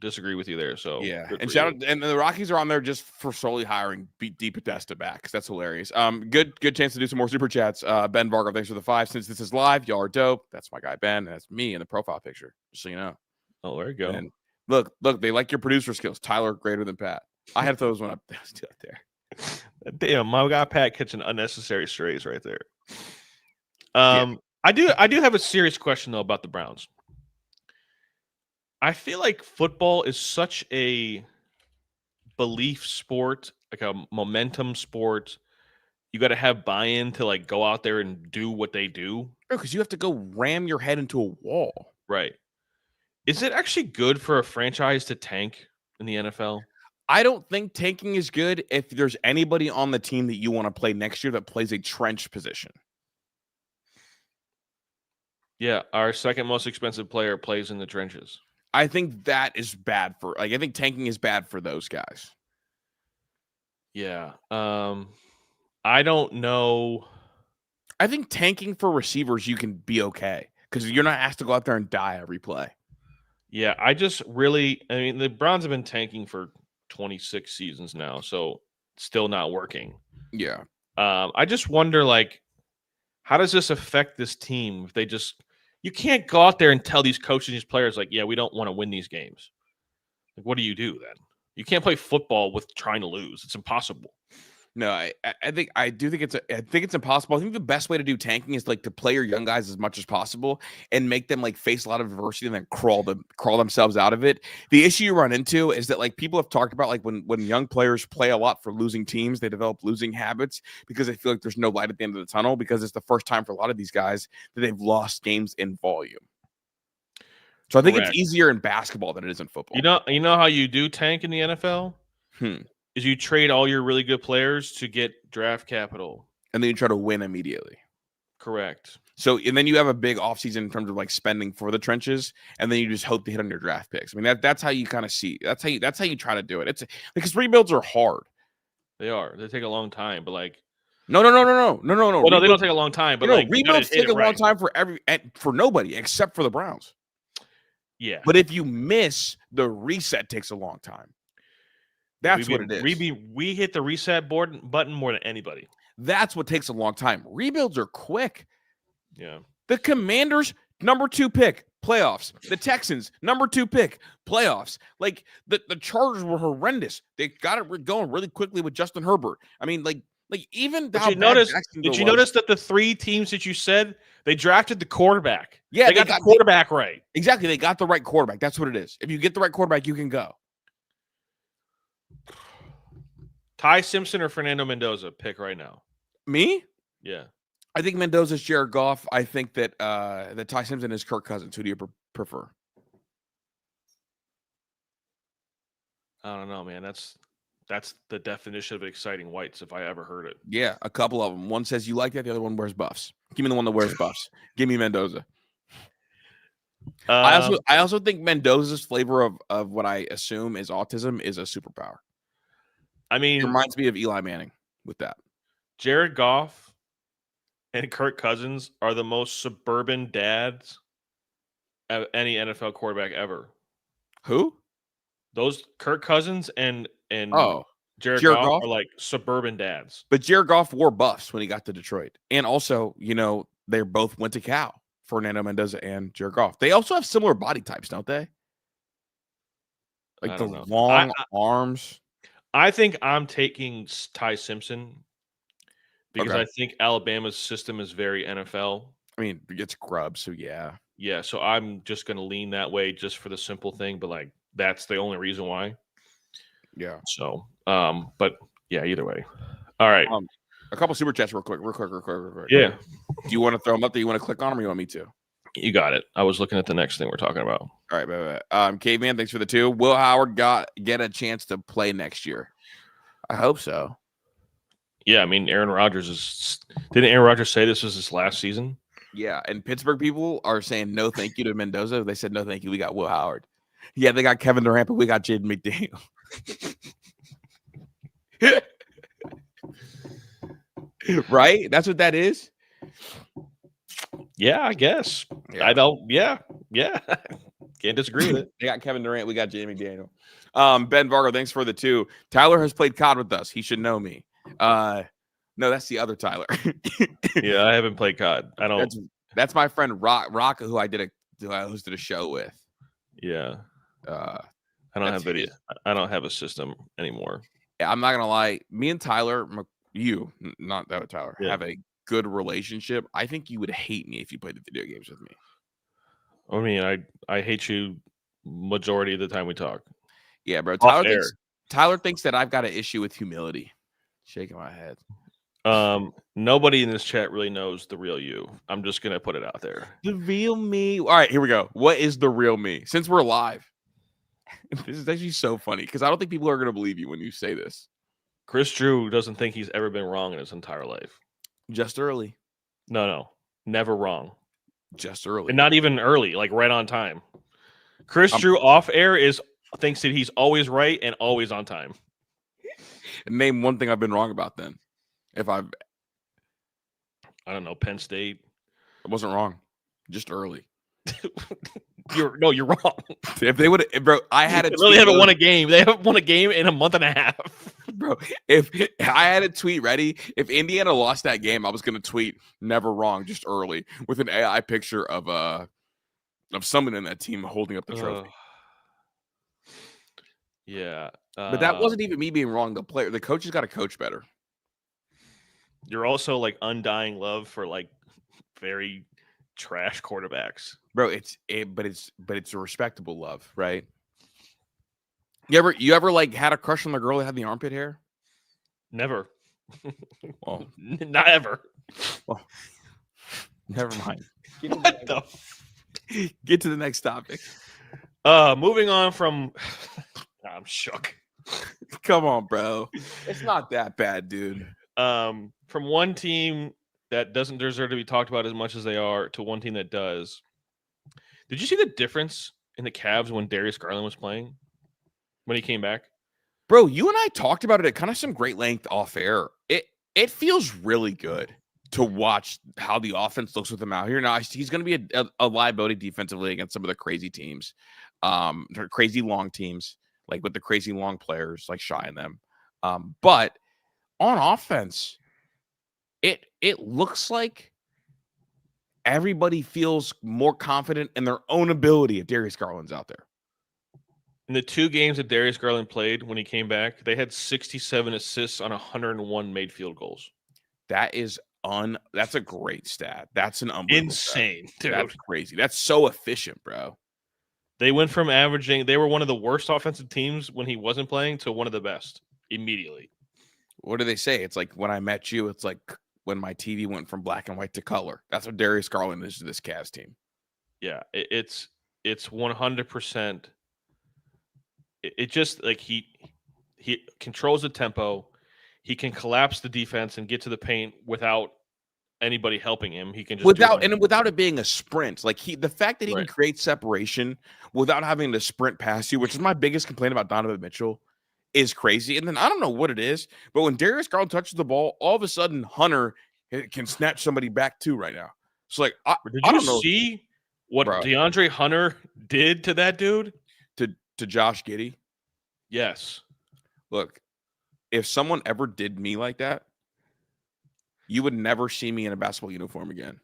disagree with you there. So yeah, and shout out, and the Rockies are on there just for solely hiring Deep Podesta back because that's hilarious. Good chance to do some more super chats. Ben Vargo, thanks for the 5. Since this is live, y'all are dope. That's my guy Ben, and that's me in the profile picture, just so you know. Oh, there you go. And look, they like your producer skills. Tyler greater than Pat. I had those when I was still out there. Damn, my guy Pat catching unnecessary strays right there. Yeah. I do have a serious question though about the Browns. I feel like football is such a belief sport, like a momentum sport. You got to have buy-in to like go out there and do what they do. Because you have to go ram your head into a wall. Right. Is it actually good for a franchise to tank in the NFL? I don't think tanking is good if there's anybody on the team that you want to play next year that plays a trench position. Yeah, our second most expensive player plays in the trenches. I think that is bad I think tanking is bad for those guys. Yeah. I don't know. I think tanking for receivers, you can be okay because you're not asked to go out there and die every play. Yeah, I mean, the Browns have been tanking for 26 seasons now, so still not working. Yeah. I just wonder, like, how does this affect this team if they just... You can't go out there and tell these coaches and these players, like, yeah, we don't want to win these games. Like, what do you do then? You can't play football with trying to lose. It's impossible. No, I think it's impossible. I think the best way to do tanking is like to play your young guys as much as possible and make them like face a lot of adversity and then crawl themselves out of it. The issue you run into is that like people have talked about like when young players play a lot for losing teams, they develop losing habits because they feel like there's no light at the end of the tunnel because it's the first time for a lot of these guys that they've lost games in volume. So I think It's easier in basketball than it is in football. You know how you do tank in the NFL? Is you trade all your really good players to get draft capital. And then you try to win immediately. Correct. So, and then you have a big offseason in terms of like spending for the trenches, and then you just hope to hit on your draft picks. I mean, that's how you kind of see. That's how you try to do it. It's because rebuilds are hard. They are. They take a long time, but like No. Well, no, they don't take a long time, but like rebuilds take a long time for nobody except for the Browns. Yeah. But if you miss, the reset takes a long time. That's what it is. We hit the reset button more than anybody. That's what takes a long time. Rebuilds are quick. Yeah. The Commanders, number 2 pick, playoffs. The Texans, number 2 pick, playoffs. Like the Chargers were horrendous. They got it going really quickly with Justin Herbert. I mean, like even did you notice that the 3 teams that you said they drafted the quarterback? Yeah, they got the quarterback right. Exactly. They got the right quarterback. That's what it is. If you get the right quarterback, you can go. Ty Simpson or Fernando Mendoza, pick right now. Me? Yeah. I think Mendoza's Jared Goff. I think that that Ty Simpson is Kirk Cousins. Who do you prefer? I don't know, man. That's the definition of exciting whites if I ever heard it. Yeah, a couple of them. One says you like that. The other one wears buffs. Give me the one that wears buffs. Give me Mendoza. I also think Mendoza's flavor of what I assume is autism is a superpower. I mean, it reminds me of Eli Manning with that. Jared Goff and Kirk Cousins are the most suburban dads of any NFL quarterback ever. Who? Those Kirk Cousins and Jared Goff are like suburban dads. But Jared Goff wore buffs when he got to Detroit. And also, they both went to Cal, Fernando Mendoza and Jared Goff. They also have similar body types, don't they? Like the long arms. I think I'm taking Ty Simpson because I think Alabama's system is very NFL. I mean, it's grub, so yeah. Yeah, so I'm just going to lean that way just for the simple thing, but like that's the only reason why. Yeah. So, but yeah, either way. All right. A couple super chats real quick. Yeah. Do you want to throw them up? Do you want to click on them or you want me to? You got it. I was looking at the next thing we're talking about. All right. Caveman, thanks for the 2. Will Howard get a chance to play next year? I hope so. Yeah, I mean, Aaron Rodgers didn't Aaron Rodgers say this was his last season? Yeah, and Pittsburgh people are saying no thank you to Mendoza. They said no thank you. We got Will Howard. Yeah, they got Kevin Durant, but we got Jaden McDaniel. Right? That's what that is? Yeah, I guess. Yeah. I don't. Yeah. Can't disagree with it. They got Kevin Durant. We got Jaden McDaniel. Ben Vargo, thanks for the 2. Tyler has played COD with us. He should know me. No, that's the other Tyler. Yeah, I haven't played COD. I don't. That's my friend Rock, who I hosted a show with. Yeah. I don't have video. I don't have a system anymore. Yeah, I'm not gonna lie. Me and Tyler, not that Tyler, have a good relationship. I think you would hate me if you played the video games with me. I mean, I hate you majority of the time we talk. Yeah, bro. Tyler thinks that I've got an issue with humility. Shaking my head. Nobody in this chat really knows the real you. I'm just gonna put it out there. The real me. All right, here we go. What is the real me? Since we're live, this is actually so funny because I don't think people are gonna believe you when you say this. Chris Drew doesn't think he's ever been wrong in his entire life. Just early. No, never wrong. Just early, and not even early, like right on time. Chris Drew off air thinks that he's always right and always on time. Name one thing I've been wrong about then. I don't know, Penn State. I wasn't wrong. Just early. You're wrong. If they would, bro, I had it. Really haven't won a game. They haven't won a game in a month and a half, bro. If I had a tweet ready, if Indiana lost that game, I was gonna tweet "never wrong, just early" with an AI picture of someone in that team holding up the trophy. Yeah, but that wasn't even me being wrong. The coach has got to coach better. You're also like undying love for like very trash quarterbacks, bro. But it's a respectable love, right? You ever like had a crush on the girl that had the armpit hair? Never. Well, not ever. Well, never mind. Get to the next topic. Moving on from. I'm shook. Come on, bro. It's not that bad, dude. From one team that doesn't deserve to be talked about as much as they are to one team that does. Did you see the difference in the Cavs when Darius Garland was playing? When he came back? Bro, you and I talked about it at kind of some great length off air. It feels really good to watch how the offense looks with him out here. Now, he's going to be a liability defensively against some of the crazy teams, crazy long teams, like with the crazy long players, like Shy and them. But on offense, it looks like everybody feels more confident in their own ability if Darius Garland's out there. In the 2 games that Darius Garland played when he came back, they had 67 assists on 101 made field goals. That's a great stat. That's an unbelievable insane, stat. dude. That's crazy. That's so efficient, bro. They went from they were one of the worst offensive teams when he wasn't playing to one of the best immediately. What do they say? It's like when I met you, it's like when my TV went from black and white to color. That's what Darius Garland is to this Cavs team. Yeah, it's 100%. It just like he controls the tempo. He can collapse the defense and get to the paint without anybody helping him. He can just without it being a sprint. Like the fact that he can create separation without having to sprint past you, which is my biggest complaint about Donovan Mitchell, is crazy. And then I don't know what it is, but when Darius Garland touches the ball, all of a sudden Hunter can snatch somebody back too right now. So like, did you see what DeAndre Hunter did to that dude? To Josh Giddey? Yes. Look, if someone ever did me like that, you would never see me in a basketball uniform again.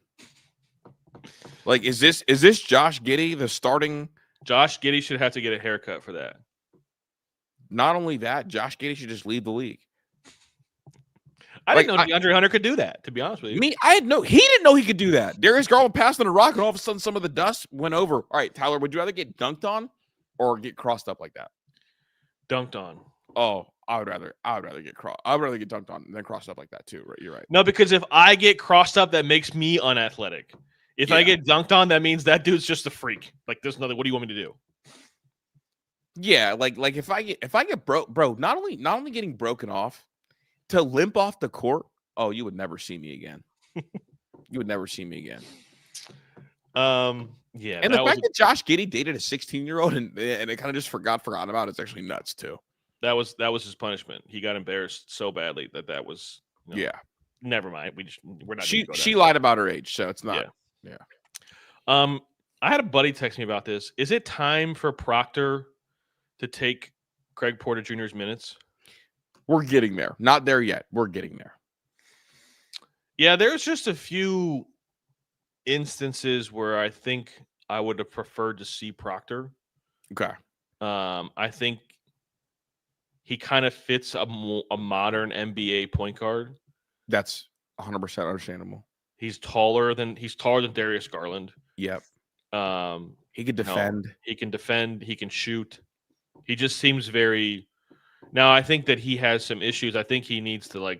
Like, is this Josh Giddey, the starting? Josh Giddey should have to get a haircut for that. Not only that, Josh Giddey should just leave the league. I didn't know DeAndre Hunter could do that, to be honest with you. He didn't know he could do that. Darius Garland passed on a rock, and all of a sudden some of the dust went over. All right, Tyler, would you rather get dunked on or get crossed up like that? Dunked on. Oh, I would rather get dunked on than crossed up like that too. Right, you're right. No, because if I get crossed up, that makes me unathletic. If I get dunked on, that means that dude's just a freak. Like there's nothing. What do you want me to do? Yeah, like if I get broke, bro. Not only getting broken off, to limp off the court. Oh, you would never see me again. You would never see me again. Yeah, and the fact that Josh Giddey dated a 16-year-old and it kind of just forgot about it's actually nuts too. That was his punishment. He got embarrassed so badly that was Never mind. We're not. She lied about her age, so it's not. Yeah. I had a buddy text me about this. Is it time for Proctor to take Craig Porter Jr.'s minutes? We're getting there. Not there yet. We're getting there. Yeah, there's just a few instances where I think I would have preferred to see Proctor. Okay. I think he kind of fits a modern NBA point guard. That's 100% understandable. He's taller than Darius Garland. Yep. He could defend. He can defend. He can shoot. He just seems very. Now I think that he has some issues. I think he needs to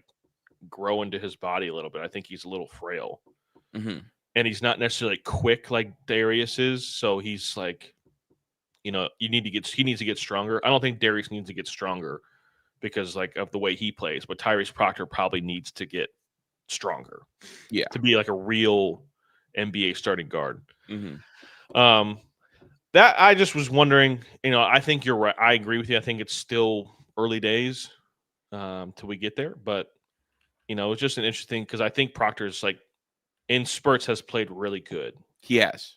grow into his body a little bit. I think he's a little frail, and he's not necessarily quick like Darius is. So he's he needs to get stronger. I don't think Darius needs to get stronger because of the way he plays, but Tyrese Proctor probably needs to get stronger. Yeah. To be like a real NBA starting guard. That I just was wondering, I think you're right. I agree with you. I think it's still early days till we get there, but it's just an interesting because I think Proctor's in spurts has played really good. He has.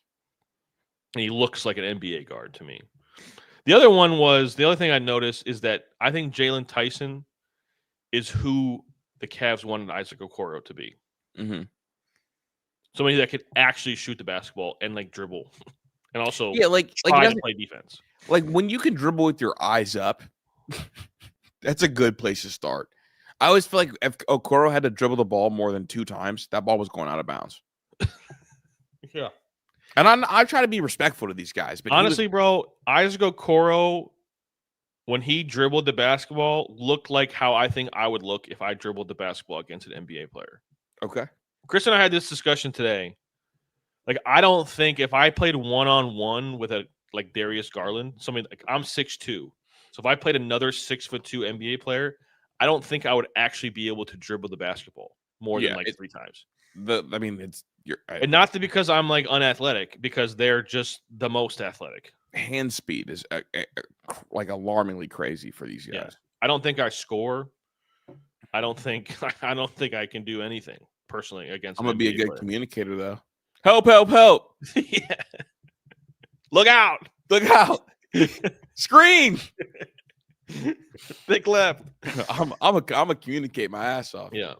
And he looks like an NBA guard to me. The other thing I noticed is that I think Jalen Tyson is who the Cavs wanted Isaac Okoro to be. Somebody that could actually shoot the basketball and dribble, and also try to play defense. When you can dribble with your eyes up, that's a good place to start. I always feel like if Okoro had to dribble the ball more than 2 times, that ball was going out of bounds. Yeah. And I try to be respectful to these guys. But honestly, bro, Isaac Okoro, when he dribbled the basketball, looked like how I think I would look if I dribbled the basketball against an NBA player. Okay. Chris and I had this discussion today. I don't think if I played one-on-one with a Darius Garland, somebody I'm 6'2". So if I played another 6'2" NBA player, I don't think I would actually be able to dribble the basketball more than 3 times. And not because I'm unathletic, because they're just the most athletic. Hand speed is alarmingly crazy for these guys. Yeah. I don't think I score. I don't think I can do anything personally against. I'm gonna be a good communicator though. Help! Yeah. Look out! Screen! Thick left. I'm a communicate my ass off. Yeah.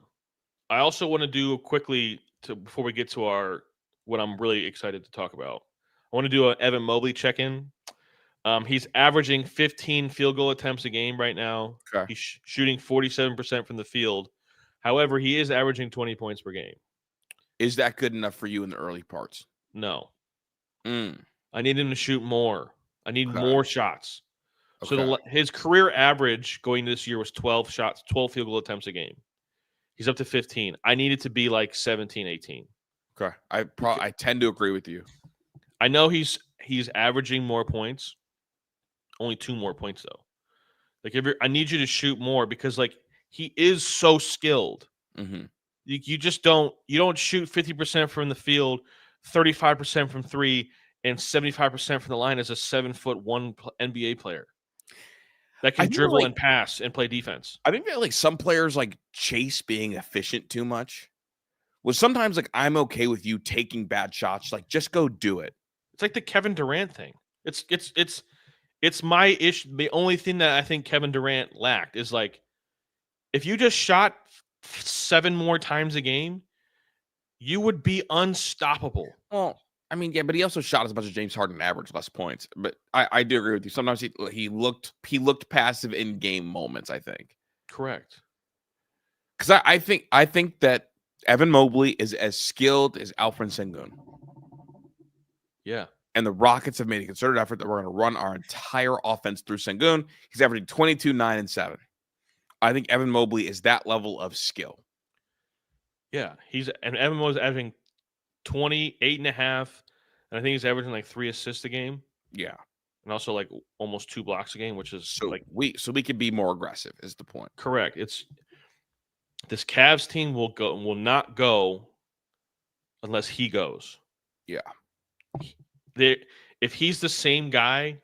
I also want to do quickly before we get to what I'm really excited to talk about. I want to do an Evan Mobley check-in. He's averaging 15 field goal attempts a game right now. Okay. He's shooting 47% from the field. However, he is averaging 20 points per game. Is that good enough for you in the early parts? No. I need him to shoot more. I need more shots. Okay. So his career average going this year was 12 field goal attempts a game. He's up to 15. I need it to be 17, 18. Okay. I tend to agree with you. I know he's averaging more points. Only 2 more points though. I need you to shoot more because he is so skilled. You just don't shoot 50% from the field, 35% from 3, and 75% from the line as a 7'1" NBA player that can dribble and pass and play defense. I think that some players chase being efficient too much. Well, sometimes I'm okay with you taking bad shots. Just go do it. It's like the Kevin Durant thing. It's my issue. The only thing that I think Kevin Durant lacked is if you just shot 7 more times a game, you would be unstoppable. Well, I mean, yeah, but he also shot as much as James Harden, averaged less points. But I do agree with you. Sometimes he looked passive in game moments, I think. Correct. Because I think that Evan Mobley is as skilled as Alfred Sengun. Yeah. And the Rockets have made a concerted effort that we're going to run our entire offense through Sengun. He's averaging 22, 9, and 7. I think Evan Mobley is that level of skill. Yeah, and Evan Mobley's averaging 28.5, and I think he's averaging like 3 assists a game. Yeah. And also like almost 2 blocks a game, which is So like we could be more aggressive is the point. correct. It's this Cavs team will not go unless he goes. Yeah. If he's the same guy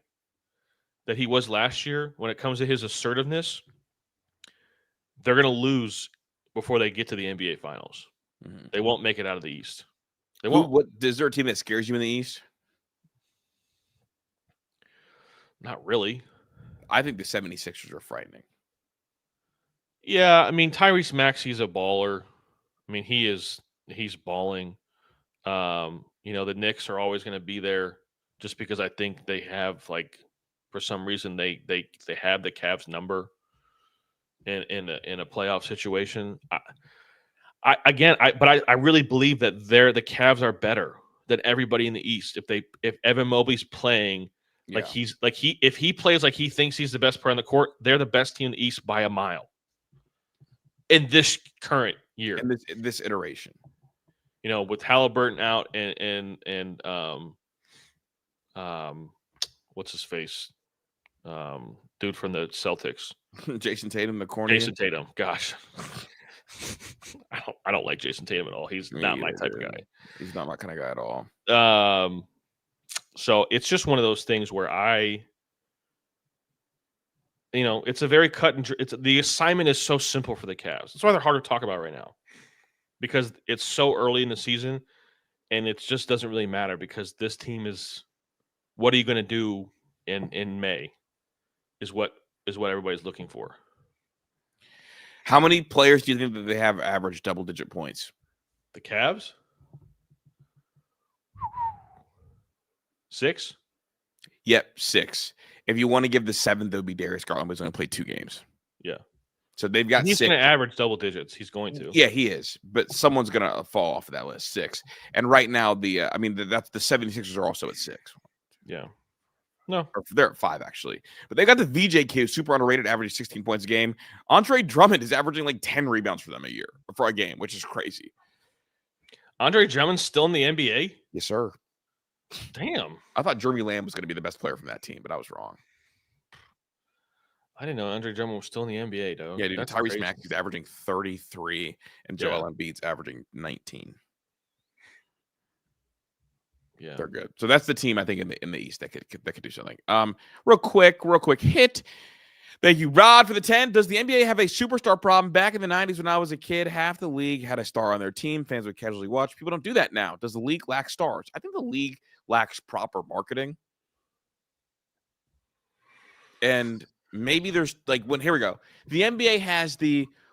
that he was last year when it comes to his assertiveness, they're going to lose before they get to the NBA Finals. Mm-hmm. They won't make it out of the East. They won't. What is there a team that scares you in the East? Not really. I think the 76ers are frightening. Yeah, I mean Tyrese Maxey's a baller. I mean he's balling. The Knicks are always going to be there just because I think they have like for some reason they have the Cavs number in a playoff situation. I really believe that the Cavs are better than everybody in the East if Evan Mobley's playing if he plays like he thinks he's the best player on the court, they're the best team in the East by a mile in this current year. In this iteration. With Halliburton out and what's his face? Dude from the Celtics. Jason Tatum, the corny. Jason Tatum. Gosh. I don't like Jason Tatum at all. He's not my type of guy. He's not my kind of guy at all. So it's just one of those things where it's a very cut and the assignment is so simple for the Cavs. That's why they're hard to talk about right now. Because it's so early in the season and it just doesn't really matter because this team is what are you going to do in May is what everybody's looking for. How many players do you think that they have average double-digit points? The Cavs? 6? Yep, 6. If you want to give the 7th, it would be Darius Garland, but he's going to play 2 games. Yeah. So they've got 6. He's going to average double digits. He's going to. Yeah, he is. But someone's going to fall off of that list, 6. And right now, that's the 76ers are also at 6. Yeah. No. Or they're at 5, actually. But they got the VJ kid, super underrated, averaging 16 points a game. Andre Drummond is averaging like 10 rebounds for them a game, which is crazy. Andre Drummond's still in the NBA? Yes, sir. Damn. I thought Jeremy Lamb was going to be the best player from that team, but I was wrong. I didn't know Andre Drummond was still in the NBA, though. Yeah, dude. Tyrese Maxey's averaging 33, and Joel Embiid's averaging 19. Yeah, they're good. So that's the team I think in the East that could do something. Real quick hit. Thank you, Rod, for the 10. Does the NBA have a superstar problem? Back in the 90s when I was a kid, half the league had a star on their team. Fans would casually watch. People don't do that now. Does the league lack stars? I think the league lacks proper marketing. And maybe there's here we go. The NBA has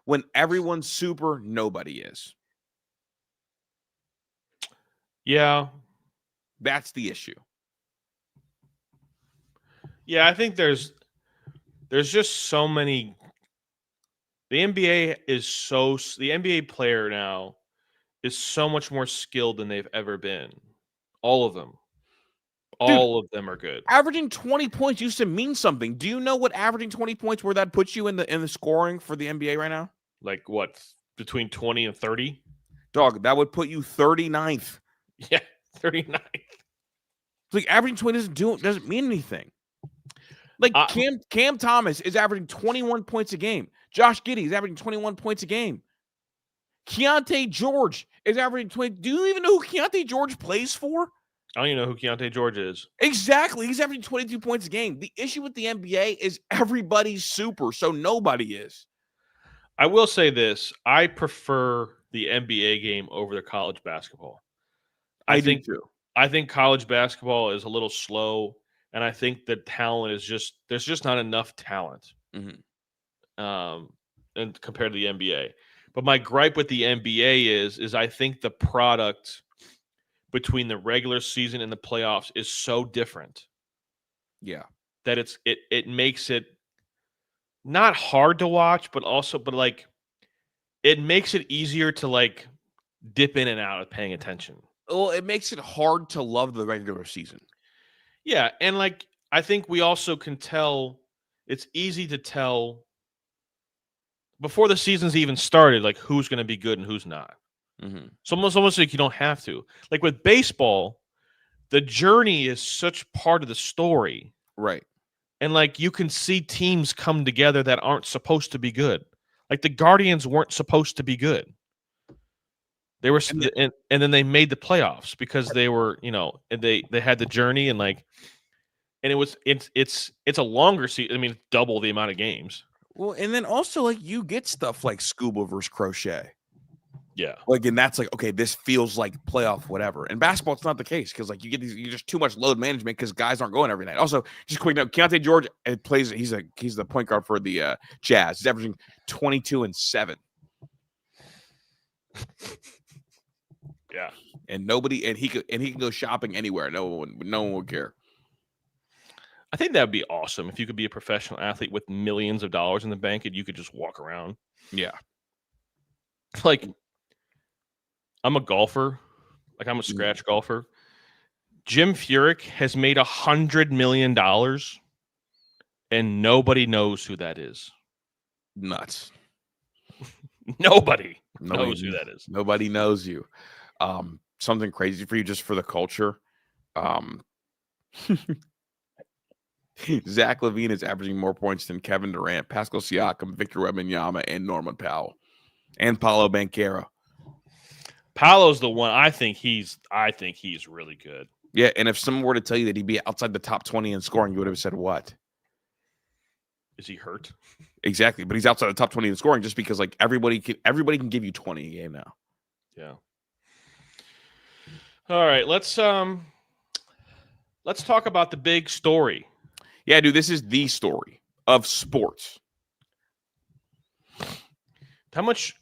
when everyone's super, nobody is. Yeah. That's the issue. Yeah, I think there's just so many. The NBA player now is so much more skilled than they've ever been. All of them. All of them are good. Averaging 20 points used to mean something. Do you know what averaging 20 points where that puts you in the scoring for the NBA right now? Like what? Between 20 and 30? Dog, that would put you 39th. Yeah, 39th. Like averaging 20 doesn't mean anything. Like Cam Thomas is averaging 21 points a game. Josh Giddey is averaging 21 points a game. Keontae George is averaging 20. Do you even know who Keontae George plays for? I don't even know who Keontae George is. Exactly. He's averaging 22 points a game. The issue with the NBA is everybody's super, so nobody is. I will say this. I prefer the NBA game over the college basketball. I think do too. I think college basketball is a little slow, and I think the talent is there's just not enough talent, and compared to the NBA. But my gripe with the NBA is I think the product between the regular season and the playoffs is so different. Yeah, that it makes it not hard to watch, but it makes it easier to dip in and out of paying attention. Well, it makes it hard to love the regular season. Yeah, and I think we also can tell, it's easy to tell before the season's even started, like who's going to be good and who's not. Mm-hmm. So almost like you don't have to. Like with baseball, the journey is such part of the story. Right. And like you can see teams come together that aren't supposed to be good. Like the Guardians weren't supposed to be good. They were, and then they made the playoffs because they were, and they had the journey and like, and it's a longer season. I mean, double the amount of games. Well, and then also like you get stuff like scuba versus crochet. Yeah. Like, and that's like, okay, this feels like playoff, whatever. In basketball, it's not the case because like you just too much load management because guys aren't going every night. Also, just quick note, Keontae George plays. He's the point guard for the Jazz. He's averaging 22 and 7. Yeah. And he can go shopping anywhere. No one would care. I think that would be awesome if you could be a professional athlete with millions of dollars in the bank and you could just walk around. Yeah. Like, I'm a golfer. Like, I'm a scratch golfer. Jim Furyk has made $100 million and nobody knows who that is. Nuts. Nobody knows who that is. Nobody knows you. Something crazy for you just for the culture. Zach LaVine is averaging more points than Kevin Durant, Pascal Siakam, Victor Wembanyama, and Norman Powell, and Paolo Banchero. Paolo's the one. I think he's really good. Yeah, and if someone were to tell you that he'd be outside the top 20 in scoring, you would have said what? Is he hurt? Exactly, but he's outside the top 20 in scoring just because like everybody can give you 20 a game now. Yeah. All right, let's talk about the big story. Yeah, dude, this is the story of sports. How much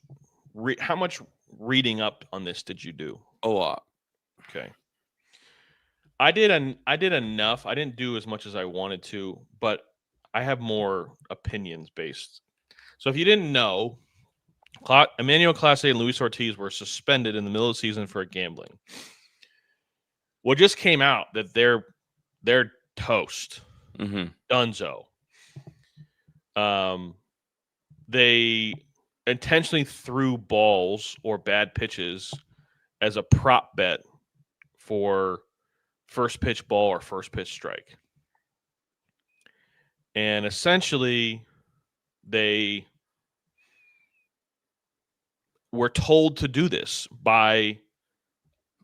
reading up on this did you do? A lot. Okay. I did enough. I didn't do as much as I wanted to, but I have more opinions based. So if you didn't know, Emanuel Clase and Luis Ortiz were suspended in the middle of the season for gambling. Well, just came out that they're toast. Mm-hmm. Dunzo. They intentionally threw balls or bad pitches as a prop bet for first pitch ball or first pitch strike. And essentially, they were told to do this by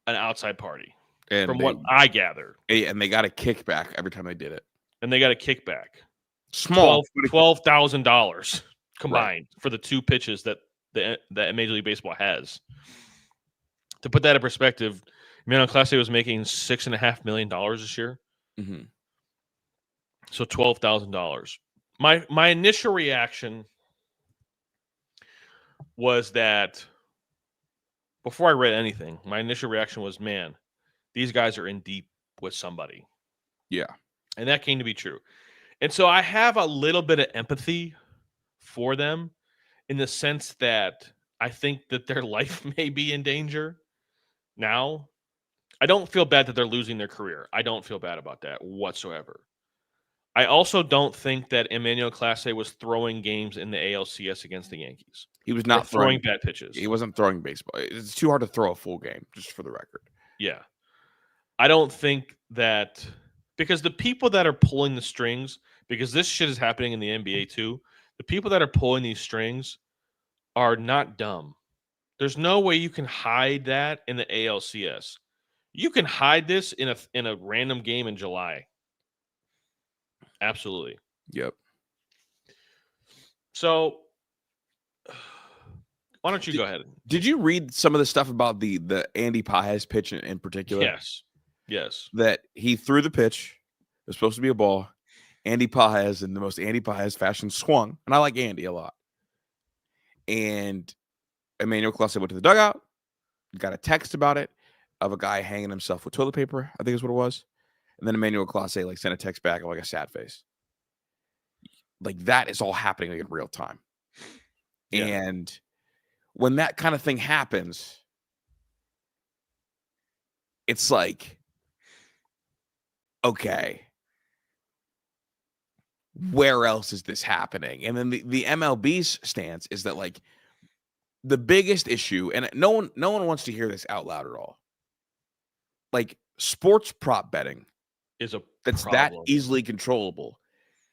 an outside party, from what I gather. And they got a kickback every time they did it. And they got a kickback. Small. $12,000 combined for the two pitches that Major League Baseball has. To put that in perspective, Emanuel Clase was making $6.5 million this year. Mm-hmm. So $12,000. My initial reaction was that before I read anything, my initial reaction was, man, these guys are in deep with somebody. Yeah. And that came to be true. And so I have a little bit of empathy for them in the sense that I think that their life may be in danger now. I don't feel bad that they're losing their career. I don't feel bad about that whatsoever. I also don't think that Emanuel Clase was throwing games in the ALCS against the Yankees. He was not throwing bad pitches. He wasn't throwing baseball. It's too hard to throw a full game, just for the record. Yeah. I don't think that, because the people that are pulling the strings, because this shit is happening in the NBA too, the people that are pulling these strings are not dumb. There's no way you can hide that in the ALCS. You can hide this in a random game in July. Absolutely. Yep. So why don't you go ahead? Did you read some of the stuff about the Andy Pages pitch in particular? Yes. That he threw the pitch. It was supposed to be a ball. Andy Pages, in the most Andy Pages fashion, swung. And I like Andy a lot. And Emanuel Clase went to the dugout, got a text about it of a guy hanging himself with toilet paper, I think is what it was. And then Emanuel Clase sent a text back of a sad face. Like that is all happening in real time. Yeah. And when that kind of thing happens, it's like, okay, where else is this happening? And then the MLB's stance is that like the biggest issue, and no one wants to hear this out loud at all. Like sports prop betting is a that's problem. that easily controllable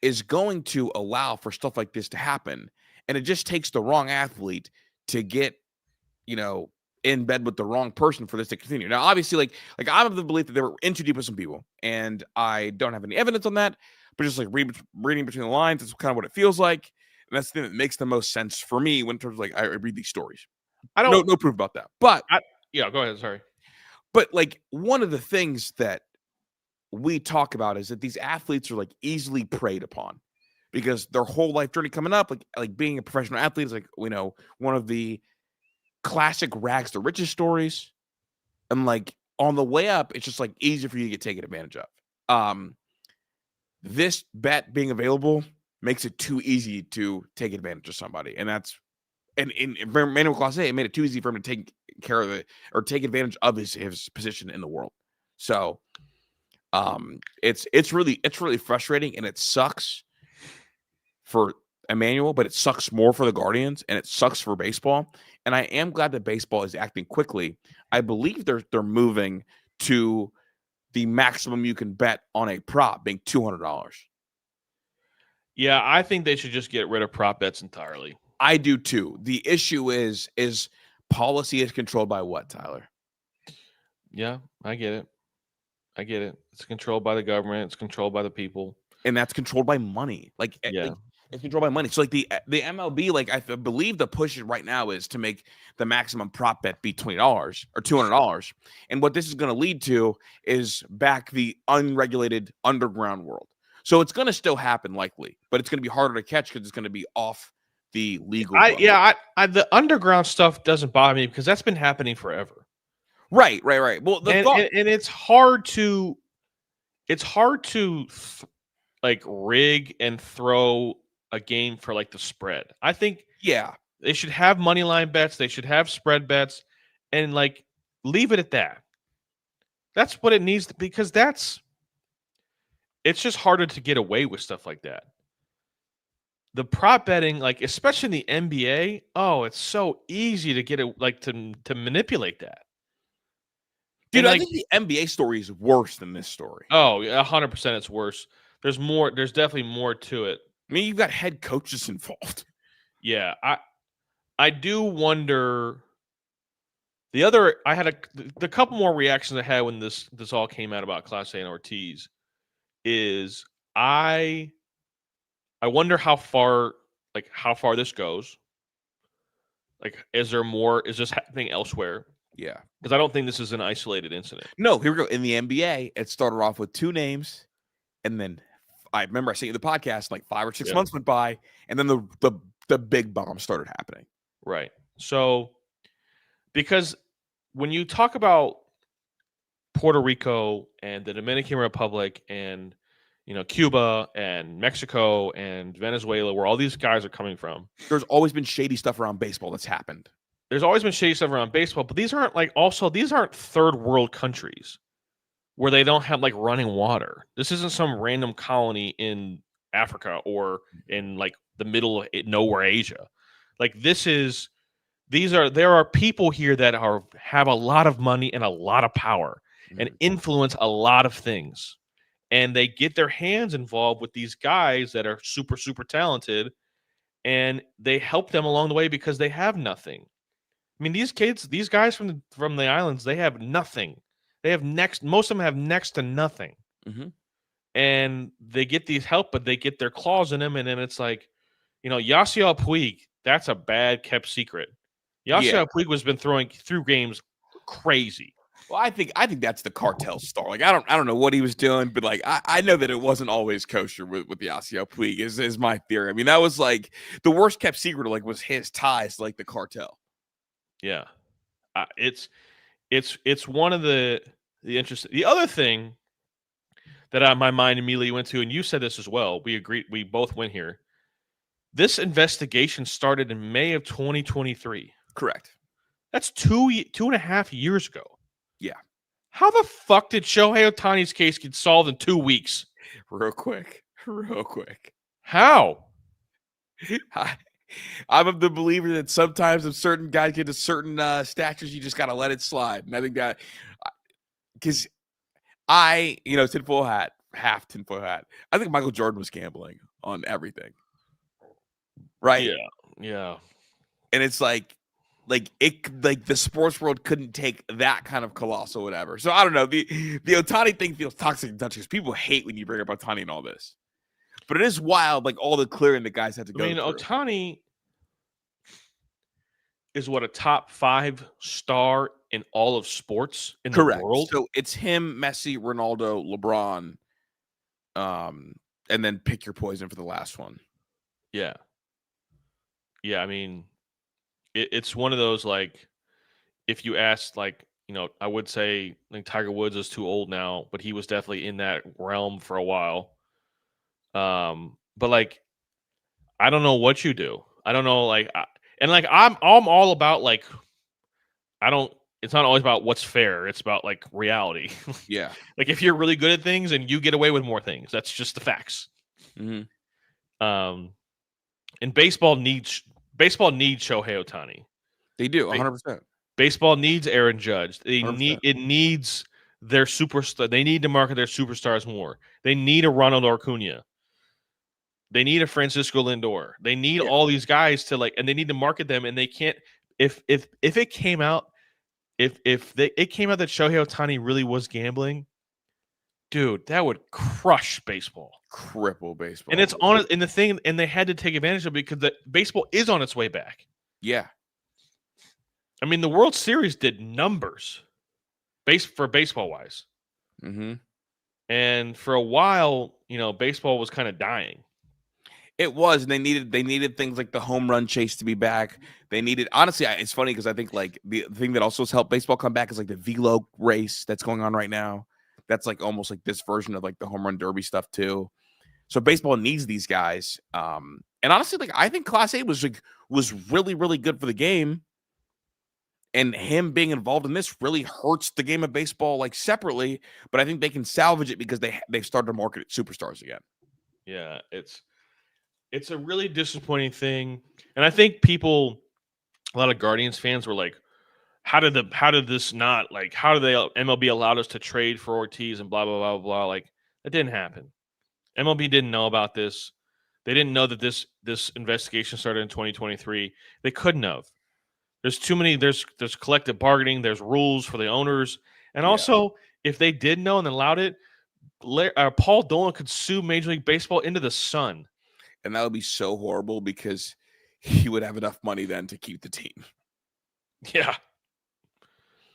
is going to allow for stuff like this to happen. And it just takes the wrong athlete to get, in bed with the wrong person for this to continue. Now, obviously, like I'm of the belief that they were in too deep with some people, and I don't have any evidence on that, but just like reading between the lines, that's kind of what it feels like. And that's the thing that makes the most sense for me when in terms of like I read these stories. I don't no proof about that. But go ahead, sorry. But like one of the things that we talk about is that these athletes are like easily preyed upon because their whole life journey coming up, like being a professional athlete is like, one of the classic rags to riches stories. And like on the way up, it's just like easier for you to get taken advantage of. This bet being available makes it too easy to take advantage of somebody. And that's, and in Emanuel Clase, it made it too easy for him to take care of it or take advantage of his position in the world. So, it's really frustrating, and it sucks for Emanuel, but it sucks more for the Guardians, and it sucks for baseball. And I am glad that baseball is acting quickly. I believe they're moving to the maximum you can bet on a prop being $200. Yeah, I think they should just get rid of prop bets entirely. I do too. The issue is policy is controlled by what, Tyler? Yeah, I get it. It's controlled by the government. It's controlled by the people. And that's controlled by money. Like it's controlled by money. So like the MLB, like I believe the push right now is to make the maximum prop bet be $20 or $200. And what this is going to lead to is back the unregulated underground world. So it's going to still happen likely, but it's going to be harder to catch because it's going to be off the legal. The underground stuff doesn't bother me because that's been happening forever. Right. Well, and it's hard to like rig and throw a game for like the spread. I think they should have money line bets, they should have spread bets, and like leave it at that. That's what it needs to, because it's just harder to get away with stuff like that. The prop betting, like especially in the NBA, it's so easy to get it, like to manipulate that. Dude, I think the NBA story is worse than this story. Oh, 100% it's worse. There's definitely more to it. I mean, you've got head coaches involved. Yeah, I do wonder. I had the couple more reactions I had when this all came out about Clase and Ortiz is I wonder how far this goes. Like, is this happening elsewhere? Yeah. Because I don't think this is an isolated incident. No, here we go. In the NBA, it started off with two names, and then I remember I sent you the podcast, like 5 or 6 months went by, and then the big bomb started happening. Right. So, because when you talk about Puerto Rico and the Dominican Republic and Cuba and Mexico and Venezuela, where all these guys are coming from, there's always been shady stuff around baseball that's happened. There's always been shady stuff around baseball, but these aren't third world countries where they don't have like running water. This isn't some random colony in Africa or in like the middle of nowhere Asia. Like there are people here that have a lot of money and a lot of power and influence a lot of things. And they get their hands involved with these guys that are super, super talented, and they help them along the way because they have nothing. I mean, these guys from the islands, they have nothing. Most of them have next to nothing. Mm-hmm. And they get these help, but they get their claws in them. And then it's like, Yasiel Puig, that's a bad kept secret. Yasiel Puig has been throwing through games crazy. Well, I think that's the cartel star. Like, I don't know what he was doing, but like, I know that it wasn't always kosher with Yasiel Puig is my theory. I mean, that was like the worst kept secret, like was his ties to like the cartel. Yeah. It's one of the interesting. The other thing that my mind immediately went to, and you said this as well, we agreed, we both went here. This investigation started in May of 2023. Correct. That's 2.5 years ago. Yeah. How the fuck did Shohei Ohtani's case get solved in 2 weeks? Real quick. How? I'm of the believer that sometimes if certain guys get to certain statures, you just got to let it slide. And I think that because tinfoil hat, half tinfoil hat. I think Michael Jordan was gambling on everything. Right. Yeah. Yeah. And it's like the sports world couldn't take that kind of colossal whatever. So I don't know. The Ohtani thing feels toxic and touchy because people hate when you bring up Ohtani and all this. But it is wild, like all the clearing the guys had to go through. Ohtani is what, a top 5 star in all of sports in Correct. the world? So it's him, Messi, Ronaldo, LeBron, and then pick your poison for the last one. Yeah. Yeah, I mean, it's one of those, like, if you asked, like, I would say like Tiger Woods is too old now, but he was definitely in that realm for a while. But like, I don't know what you do. I don't know, like, I'm all about, like, it's not always about what's fair. It's about, like, reality. Yeah. Like, if you're really good at things and you get away with more things, that's just the facts. Mm-hmm. And baseball needs Shohei Ohtani. They do 100%. Baseball needs Aaron Judge. It needs their superstar. They need to market their superstars more. They need a Ronald Acuna. They need a Francisco Lindor. They need all these guys to, like, and they need to market them. And they can't. If it came out, it came out that Shohei Ohtani really was gambling, dude, that would crush baseball, cripple baseball. And it's on in the thing, and they had to take advantage of it because baseball is on its way back. Yeah. I mean, the World Series did numbers for baseball-wise. Mm-hmm. And for a while, baseball was kind of dying. It was, and they needed things like the home run chase to be back. They needed, honestly, it's funny because I think, like, the thing that also has helped baseball come back is, like, the velo race that's going on right now. That's, like, almost like this version of, like, the home run derby stuff too. So baseball needs these guys. And honestly, like, I think Clase was really, really good for the game. And him being involved in this really hurts the game of baseball, like, separately. But I think they can salvage it because they've started to market it superstars again. Yeah, it's a really disappointing thing. And I think a lot of Guardians fans were like, how did this not, like, how did MLB allowed us to trade for Ortiz and blah, blah, blah, blah. Like, that didn't happen. MLB didn't know about this. They didn't know that this investigation started in 2023. They couldn't have. There's too many. There's collective bargaining. There's rules for the owners, and also if they did know and allowed it, Paul Dolan could sue Major League Baseball into the sun, and that would be so horrible because he would have enough money then to keep the team. Yeah,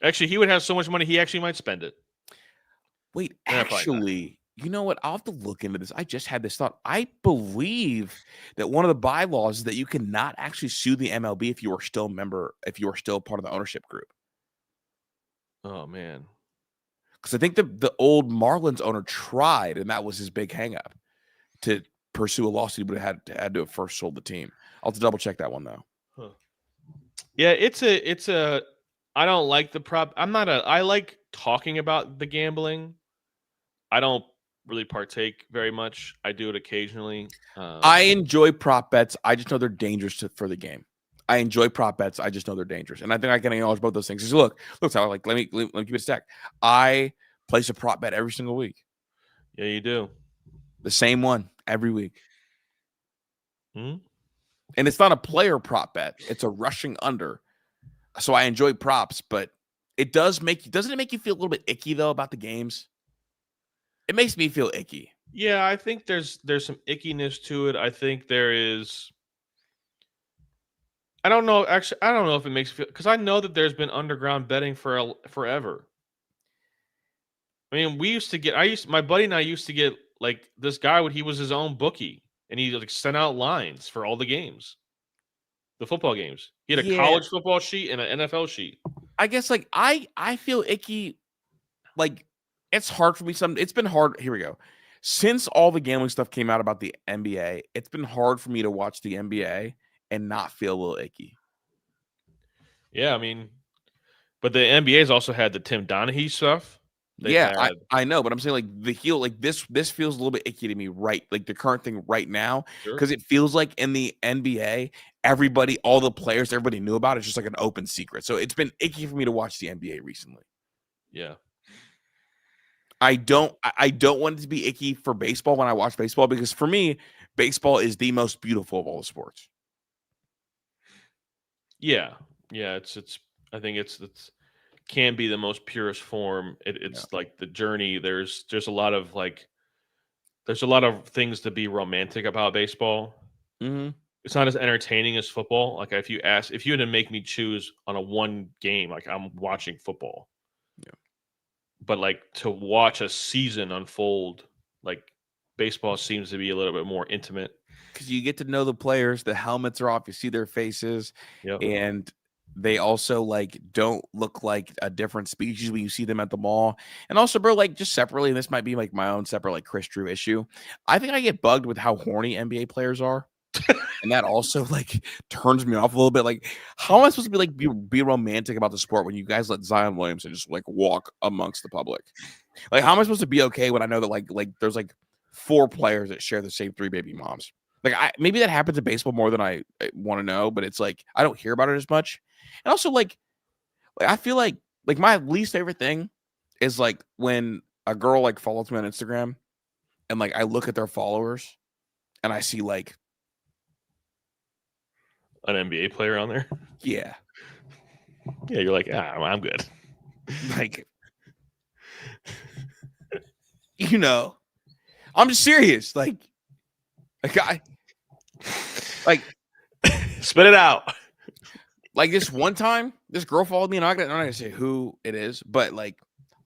actually, he would have so much money he actually might spend it. Wait, actually, you know what? I'll have to look into this. I just had this thought. I believe that one of the bylaws is that you cannot actually sue the MLB if you are still part of the ownership group. Oh, man. Because I think the old Marlins owner tried, and that was his big hang-up, to pursue a lawsuit, but had to have first sold the team. I'll have to double-check that one, though. Huh. Yeah, it's a I don't like the prop. I like talking about the gambling. I don't really partake very much. I do it occasionally. I enjoy prop bets. I just know they're dangerous for the game. I enjoy prop bets. I just know they're dangerous, and I think I can acknowledge both those things. Just look, Tyler. Like, let me keep it a stack. I place a prop bet every single week. Yeah, you do. The same one every week. Hmm? And it's not a player prop bet; it's a rushing under. So I enjoy props, but doesn't it make you feel a little bit icky though about the games? It makes me feel icky. Yeah, I think there's some ickiness to it. I think there is. I don't know. Actually, I don't know if it makes me feel, because I know that there's been underground betting for forever. I mean, my buddy and I used to get, like, this guy he was his own bookie, and he, like, sent out lines for all the games, the football games. He had a college football sheet and an NFL sheet. I guess, like, I feel icky. Like, it's hard for me. It's been hard. Here we go. Since all the gambling stuff came out about the NBA, it's been hard for me to watch the NBA and not feel a little icky. Yeah, I mean, but the NBA's also had the Tim Donaghy stuff. Yeah, I know, but I'm saying like the heel, like this feels a little bit icky to me, right? Like the current thing right now, Sure. because it feels like in the NBA, all the players everybody knew about, it's just like an open secret. So it's been icky for me to watch the NBA recently. Yeah. I don't want it to be icky for baseball when I watch baseball, because for me, baseball is the most beautiful of all the sports. Yeah. It's I think it's can be the most purest form. It's like the journey. There's a lot of there's a lot of things to be romantic about baseball. Mm-hmm. It's not as entertaining as football. Like if you had to make me choose on a one game, like I'm watching football. Yeah. But like to watch a season unfold, like baseball seems to be a little bit more intimate. Because you get to know the players, the helmets are off, you see their faces, Yep. and they also like don't look like a different species when you see them at the mall. And also, bro, like just separately, and this might be like my own separate like Chris Drew issue. I think I get bugged with how horny NBA players are. And that also like turns me off a little bit. Like, how am I supposed to be like be romantic about the sport when you guys let Zion Williamson just like walk amongst the public? Like, how am I supposed to be okay when I know that like there's like 4 players that share the same 3 baby moms? Like, maybe that happens in baseball more than I want to know, but it's like I don't hear about it as much. And also, like I feel like my least favorite thing is like when a girl like follows me on Instagram and like I look at their followers and I see like an NBA player on there. Yeah, you're like, I'm good. Like, I'm just serious. Like I like spit it out. Like this one time, this girl followed me, and I'm not gonna say who it is, but like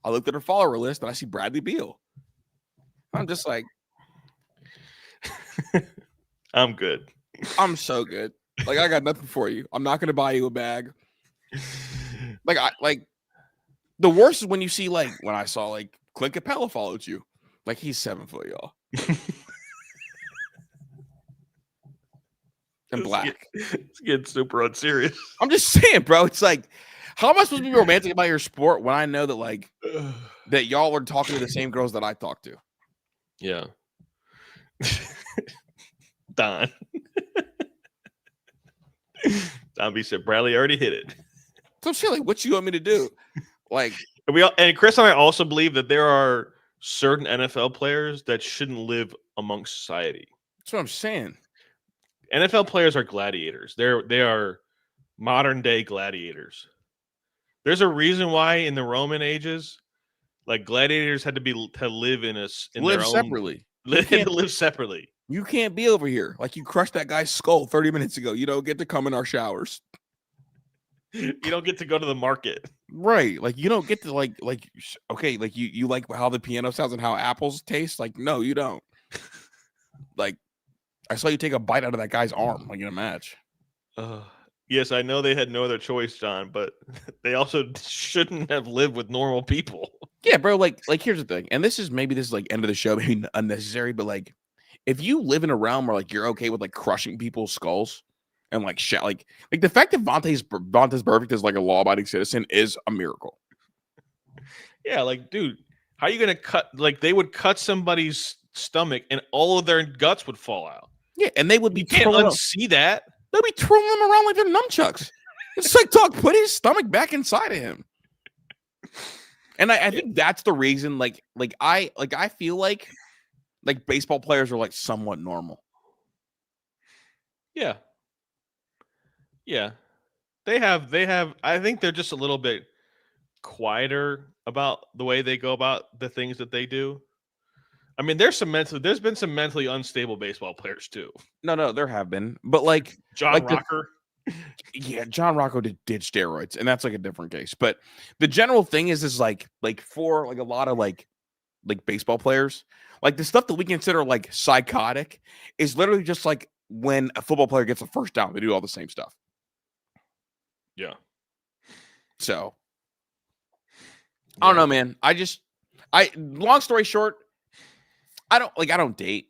I looked at her follower list and I see Bradley Beal. I'm just like, I'm good. I'm so good. Like I got nothing for you. I'm not gonna buy you a bag. Like the worst is when you see like when I saw like Clint Capella followed you. Like he's 7 foot, y'all. And black. It's getting super unserious. I'm just saying, bro. It's like, how am I supposed to be romantic about your sport when I know that like that y'all are talking to the same girls that I talk to? Yeah. Don. Don B said Bradley already hit it. So shit, like, what you want me to do? Like, and Chris and I also believe that there are certain NFL players that shouldn't live amongst society. That's what I'm saying. NFL players are gladiators. They are modern day gladiators. There's a reason why in the Roman ages, like gladiators had to live in live their separately. Live separately. You can't be over here. Like you crushed that guy's skull 30 minutes ago. You don't get to come in our showers. You don't get to go to the market. Right. Like you don't get to like okay, like you like how the piano sounds and how apples taste? Like, no, you don't. Like I saw you take a bite out of that guy's arm like in a match. Yes, I know they had no other choice, John, but they also shouldn't have lived with normal people. Yeah, bro. Like here's the thing, and this is like end of the show, maybe unnecessary, but like if you live in a realm where like you're okay with like crushing people's skulls and like like the fact that Vontae's perfect is like a law-abiding citizen is a miracle. Yeah, like dude, how are you gonna cut? Like they would cut somebody's stomach and all of their guts would fall out. Yeah, and they would be can't unsee that. They'll be twirling them around like they're nunchucks. It's like, dog, put his stomach back inside of him. And I think that's the reason. Like I feel like baseball players are like somewhat normal. Yeah. Yeah. They have. I think they're just a little bit quieter about the way they go about the things that they do. I mean, there's been some mentally unstable baseball players too. No, there have been, but like John Rocker. John Rocco did steroids, and that's like a different case. But the general thing is like for like a lot of like baseball players, like the stuff that we consider like psychotic is literally just like when a football player gets a first down, they do all the same stuff. Yeah. So I don't know, man. Long story short, I don't date.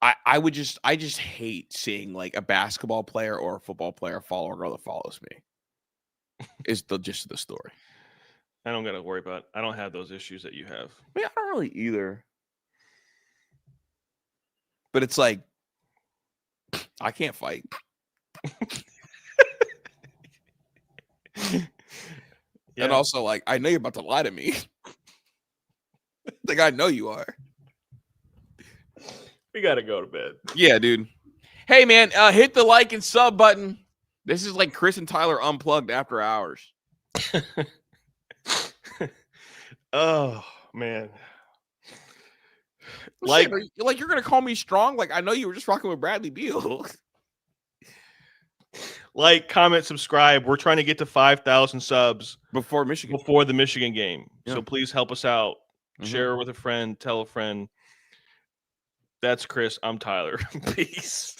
I just hate seeing like a basketball player or a football player follow a girl that follows me. Is the gist of the story. I don't got to worry about it. I don't have those issues that you have. I mean, I don't really either. But it's like, I can't fight. Yeah. And also, like, I know you're about to lie to me. Like, I know you are. We got to go to bed. Yeah, dude. Hey, man, hit the like and sub button. This is like Kris and Tyler unplugged after hours. Oh, man. Like, you're going to call me strong? Like, I know you were just rocking with Bradley Beal. Like, comment, subscribe. We're trying to get to 5,000 subs Before Michigan. before the Michigan game. Yeah. So please help us out. Share with a friend. Tell a friend. That's Kris. I'm Tyler. Peace.